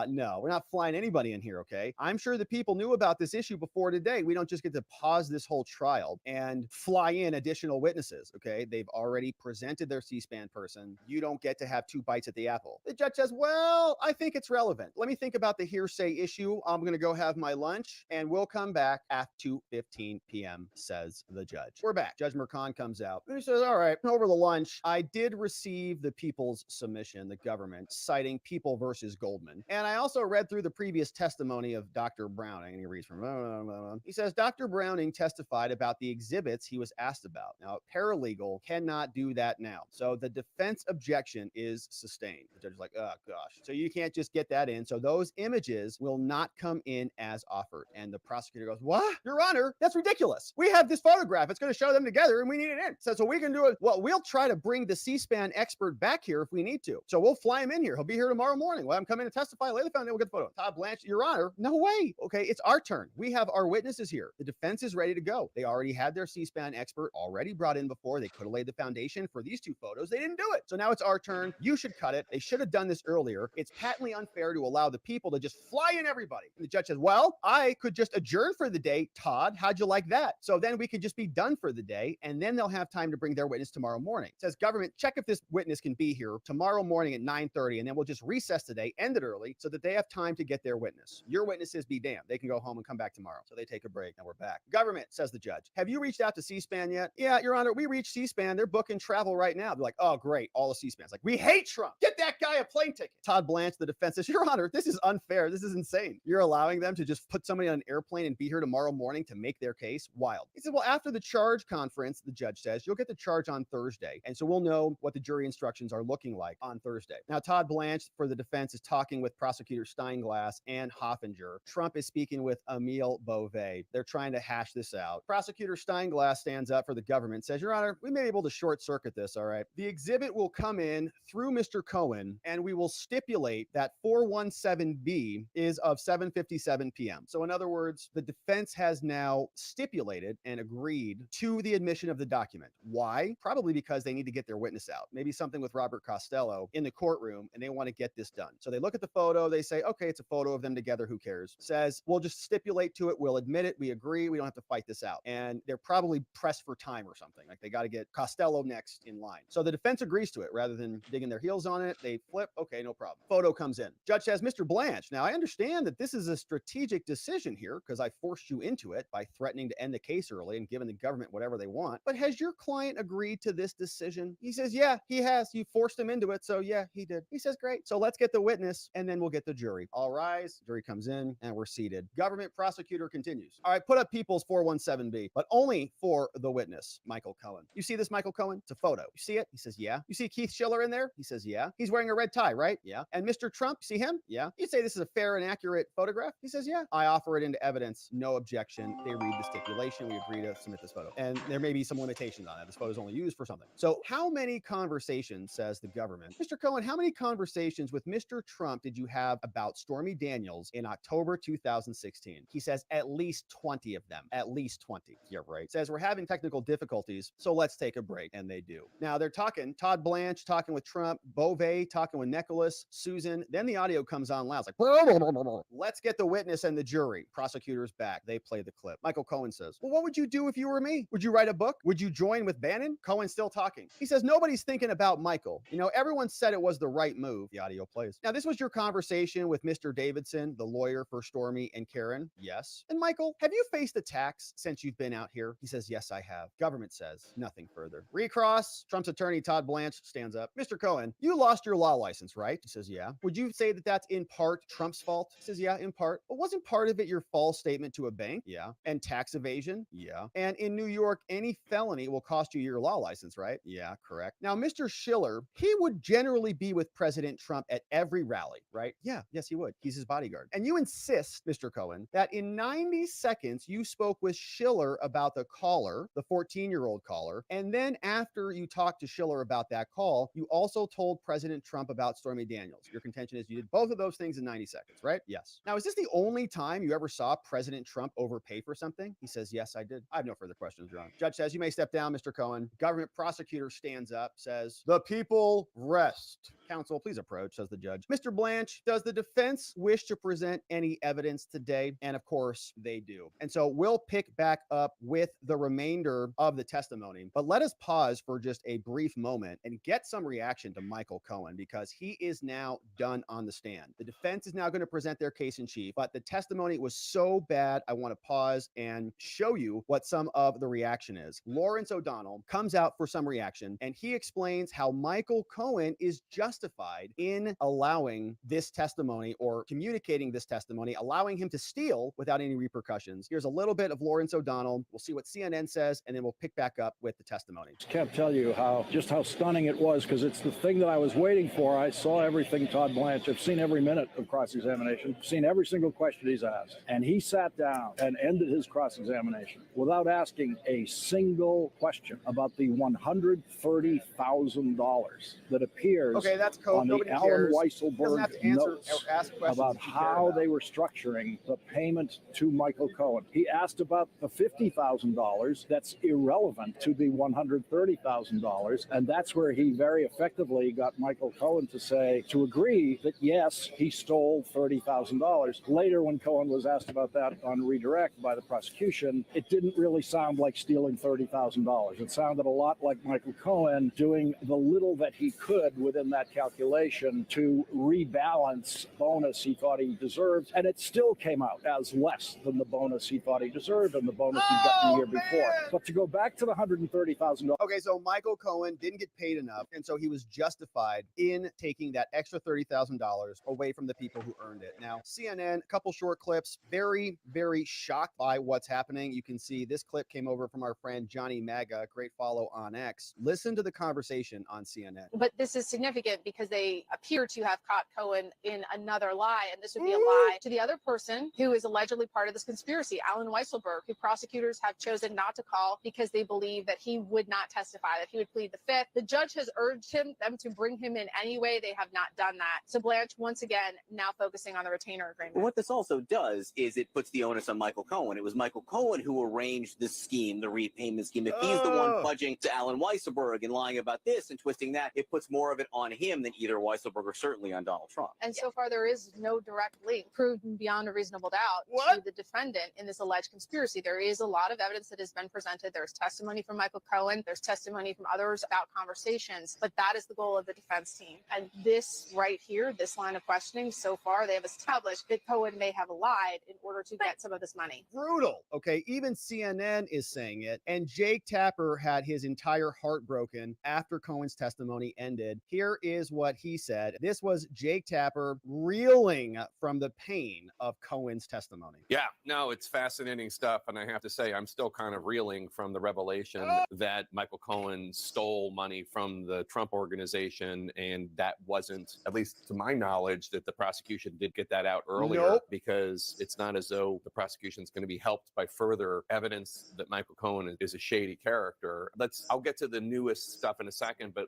no, we're not flying anybody in here, okay? I'm sure the people knew about this issue before today. We don't just get to pause this whole trial and fly in additional witnesses, okay? They've already presented their C-SPAN person. You don't get to have two bites at the apple. The judge says, well, I think it's relevant. Let me think about the hearsay issue. I'm going to go have my lunch, and we'll come back at 2:15 p.m., says the judge. We're back. Judge Merchan comes out. And he says, all right, over the lunch, I did receive the people's submission, the government, citing People versus Goldman. And I also read through the previous testimony of Dr. Browning, and he reads from, he says, Dr. Browning testified about the exhibits he was asked about. Now, a paralegal cannot do that now. So the defense objection is sustained. The judge is like, oh, gosh. So you can't just get that in. So those images will not come in as offered. And the prosecutor goes, what? Your Honor, that's ridiculous. We have this photograph. It's going to show them together, and we need it in. So we can do it. Well, we'll try to bring the C-SPAN expert back here if we need to. So we'll fly him in here. He'll be here tomorrow morning. We'll have him come in and testify, lay the foundation, we'll get the photo. Todd Blanche, Your Honor, no way. Okay, it's our turn. We have our witnesses here. The defense is ready to go. They already had their C-SPAN expert already brought in before. They could have laid the foundation for these two photos. They didn't do it. So now it's our turn. You should cut it. They should have done this earlier. It's patently unfair to allow the people to just fly in everybody. And the judge says, well, I could just adjourn for the day. Todd, how'd you like that? So then we could just be done for the day, and then they'll have time to bring their witness tomorrow morning. It says, government, check if this witness can be here tomorrow morning at 9:30, and then we'll just recess today, end it early, so that they have time to get their witness. Your witnesses be damned. They can go home and come back tomorrow. So they take a break, and we're back. Government, says the judge, have you reached out to C-SPAN yet? Yeah, Your Honor, we reached C-SPAN. They're booking travel right now. They're like, oh, great. All the C-SPAN's like, we hate Trump. Get that guy a plane ticket. Todd Blanche, the defense, says, Your Honor, this is unfair. This is insane. You're allowing them to just put somebody on an airplane and be here tomorrow morning to make their case? Wild. He said, well, after the charge conference, the judge says, you'll get the charge on Thursday. And so we'll know what the jury instructions are looking like on Thursday. Now, Todd Blanche for the defense is talking with prosecutor Steinglass and Hoffinger. Trump is speaking with Emile Beauvais. They're trying to hash this out. Prosecutor Steinglass stands up for the government, says, Your Honor, we may be able to short circuit this, all right? The exhibit will come in through Mr. Cohen, and we will stipulate that 417B is of 7:57 p.m. So in other words, the defense has now stipulated and agreed to the admission of the document. Why? Probably because they need to get their witness out. Maybe something with Robert Costello in the courtroom, and they want to get this done. So they look at the photo, they say, okay, it's a photo of them together, who cares? Says, we'll just stipulate to it, we'll admit it, we agree, we don't have to fight this out. And they're probably pressed for time or something. Like they got to get Costello next in line. So the defense agrees to it rather than digging their heels on it. They flip, okay, no problem. Photo comes in. Judge says, Mr. Blanche, now I understand that this is a strategic decision here because I forced you into it by threatening to end the case early and giving the government whatever they want. But has your client agreed to this decision? He says, yeah, he has. You forced him into it. So yeah, he did. He says, great. So let's get the witness and then we'll get the jury. All rise. Jury comes in and we're seated. Government prosecutor continues. All right, put up People's 417B, but only for the witness, Michael Cohen. You see this, Michael Cohen? It's a photo. You see it? He says, yeah. You see Keith Schiller in there? He says, yeah. He's wearing a red tie, right? Yeah. And Mr. Trump, see him? Yeah. You say this is a fair and accurate photograph? He says, yeah. I offer it into evidence. No objection. They read the stipulation. We agree to submit this photo. And there may be some limitations on it. This photo is only used for something. So how many conversations, says the government, Mr. Cohen, how many conversations with Mr. Trump did you have about Stormy Daniels in October 2016? He says at least 20 of them. At least 20. Yeah, right. Says we're having technical difficulties, so let's take a break. And they do. Now they're talking, Todd Blanche talking with Trump, Beauvais talking with Nicholas, Susan. Then the audio comes on loud. It's like, blah, blah, blah, blah, blah. Let's get the witness and the jury. Prosecutor's back. They play the clip. Michael Cohen says, well, what would you do if you were me? Would you write a book? Would you join with Bannon? Cohen's still talking. He says, nobody's thinking about Michael. You know, everyone said it was the right move. The audio plays. Now, this was your conversation with Mr. Davidson, the lawyer for Stormy and Karen. Yes. And Michael, have you faced attacks since you've been out here? He says, yes, I have. Government says nothing further. Recross. Trump's attorney, Todd Blanche, stands up. Mr. Cohen, you lost your law license, right? He says, yeah. Would you say that that's in part Trump's fault? He says, yeah, in part. But wasn't part of it your false statement to a bank? Yeah. And tax evasion? Yeah. And in New York, any felony will cost you your law license, right? Yeah, correct. Now, Mr. Schiller, he would generally be with President Trump at every rally, right? Yeah, yes, he would. He's his bodyguard. And you insist, Mr. Cohen, that in 90 seconds, you spoke with Schiller about the caller, the 14-year-old caller. And then after you talked to Schiller about that call, you also told President Trump about Stormy Daniels. Your contention is you did both of those things in 90 seconds, right? Yes. Now, is this the only time you ever saw President Trump overpay for something? He says, yes, I did. I have no further questions, Your Honor. Judge says, you may step down, Mr. Cohen. Government prosecutor stands up, says, the people rest. Counsel, please approach, says the judge. Mr. Blanche, does the defense wish to present any evidence today? And of course, they do. And so we'll pick back up with the remainder of the testimony. But let us pause for just a brief moment and get some reaction to Michael Cohen because he is now done on the stand. The defense is now going to present their case in chief, but the testimony was so bad, I want to pause and show you what some of the reaction is. Lawrence O'Donnell comes out for some reaction, and he explains how Michael Cohen is justified in allowing this testimony or communicating this testimony, allowing him to steal without any repercussions. Here's a little bit of Lawrence O'Donnell. We'll see what CNN says, and then we'll pick back up with the testimony. Can't tell you just how stunning it was because it's the thing that I was waiting for. I saw everything, Todd Blanche. I've seen every minute of cross-examination, seen every single question he's asked. And he sat down and ended his cross-examination without asking a single question about the $130,000 that appears on the Alan Weisselberg notes about how they were structuring the payment to Michael Cohen. He asked about the $50,000 that's irrelevant to the $130,000, and that's where he very effectively got Michael Cohen to agree that yes, he stole $30,000. Later, when Cohen was asked about that on redirect by the prosecution, it didn't really sound like stealing $30,000. It sounded a lot like Michael Cohen doing the little that he could within that calculation to rebalance bonus he thought he deserved, and it still came out as less than the bonus he thought he deserved and the bonus he got the year before. But to go back to the $130,000. Okay, so Michael Cohen didn't get paid enough, and so he was justified in taking that extra $30,000 away from the people who earned it. Now, CNN, a couple short clips, very, very shocked by what's happening. You can see this clip came over from our friend Johnny Maga, great follow on X. Listen to the conversation on CNN. But this is significant because they appear to have caught caught Cohen in another lie, and this would be a lie to the other person who is allegedly part of this conspiracy, Alan Weisselberg, who prosecutors have chosen not to call because they believe that he would not testify, that he would plead the fifth. The judge has urged them to bring him in anyway. They have not done that. So Blanche, once again, now focusing on the retainer agreement. What this also does is it puts the onus on Michael Cohen. It was Michael Cohen who arranged this scheme, the repayment scheme. If he's the one pledging to Alan Weisselberg and lying about this and twisting that, it puts more of it on him than either Weisselberg or certainly on Donald Trump. And so far, there is no direct link proven beyond a reasonable doubt to the defendant in this alleged conspiracy. There is a lot of evidence that has been presented. There's testimony from Michael Cohen. There's testimony from others about conversations. But that is the goal of the defense team. And this right here, this line of questioning, so far, they have established that Cohen may have lied in order to get some of this money. Brutal. Okay, even CNN is saying it. And Jake Tapper had his entire heart broken after Cohen's testimony ended. Here is what he said. This was Jake Tapper reeling from the pain of Cohen's testimony. Yeah, no, it's fascinating stuff. And I have to say, I'm still kind of reeling from the revelation that Michael Cohen stole money from the Trump organization. And that wasn't, at least to my knowledge, that the prosecution did get that out earlier, because it's not as though the prosecution is going to be helped by further evidence that Michael Cohen is a shady character. I'll get to the newest stuff in a second, but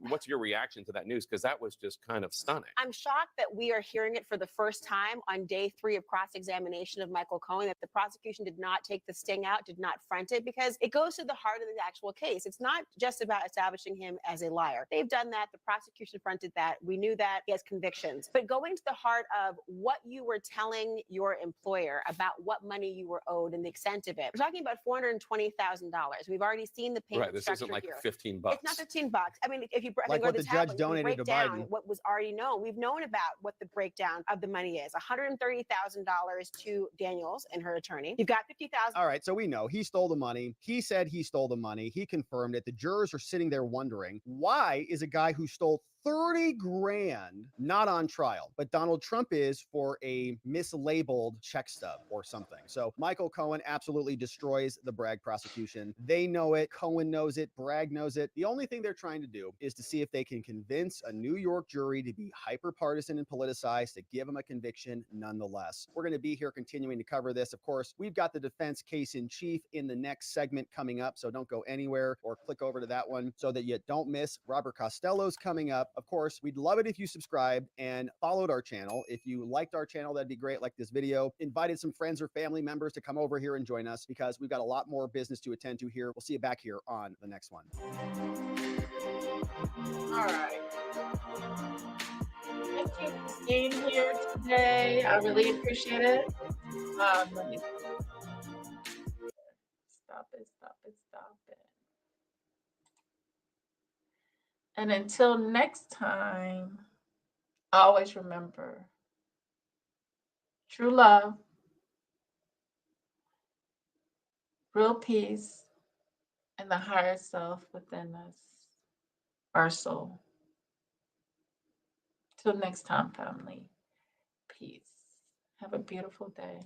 what's your reaction to that news? Because that was just kind of stunning. I'm shocked that we are hearing it for the first time on day 3 of cross-examination of Michael Cohen, that the prosecution did not take the sting out, did not front it, because it goes to the heart of the actual case. It's not just about establishing him as a liar. They've done that. The prosecution fronted that. We knew that. He has convictions. But going to the heart of what you were telling your employer about what money you were owed and the extent of it. We're talking about $420,000. We've already seen the payment Right, this structure isn't like here. $15. It's not $15. I mean, if you Like go what to the judge tablet, you can donated break to down Biden. what was already known. We've known about what the breakdown of the money is. $130,000 to Daniels and her attorney. You've got $50,000. All right, so we know he stole the money. He said he stole the money. He confirmed it. The jurors are sitting there wondering, why is a guy who stole 30 grand not on trial, but Donald Trump is for a mislabeled check stub or something? So Michael Cohen absolutely destroys the Bragg prosecution. They know it. Cohen knows it. Bragg knows it. The only thing they're trying to do is to see if they can convince a New York jury to be hyper-partisan and politicized, to give him a conviction nonetheless. We're going to be here continuing to cover this. Of course, we've got the defense case in chief in the next segment coming up, so don't go anywhere or click over to that one so that you don't miss. Robert Costello's coming up. Of course, we'd love it if you subscribed and followed our channel. If you liked our channel, that'd be great. Like this video, invited some friends or family members to come over here and join us, because we've got a lot more business to attend to here. We'll see you back here on the next one. All right. Thank you for being here today. I really appreciate it. Let me stop it. And until next time, always remember true love, real peace, and the higher self within us, our soul. Till next time, family. Peace. Have a beautiful day.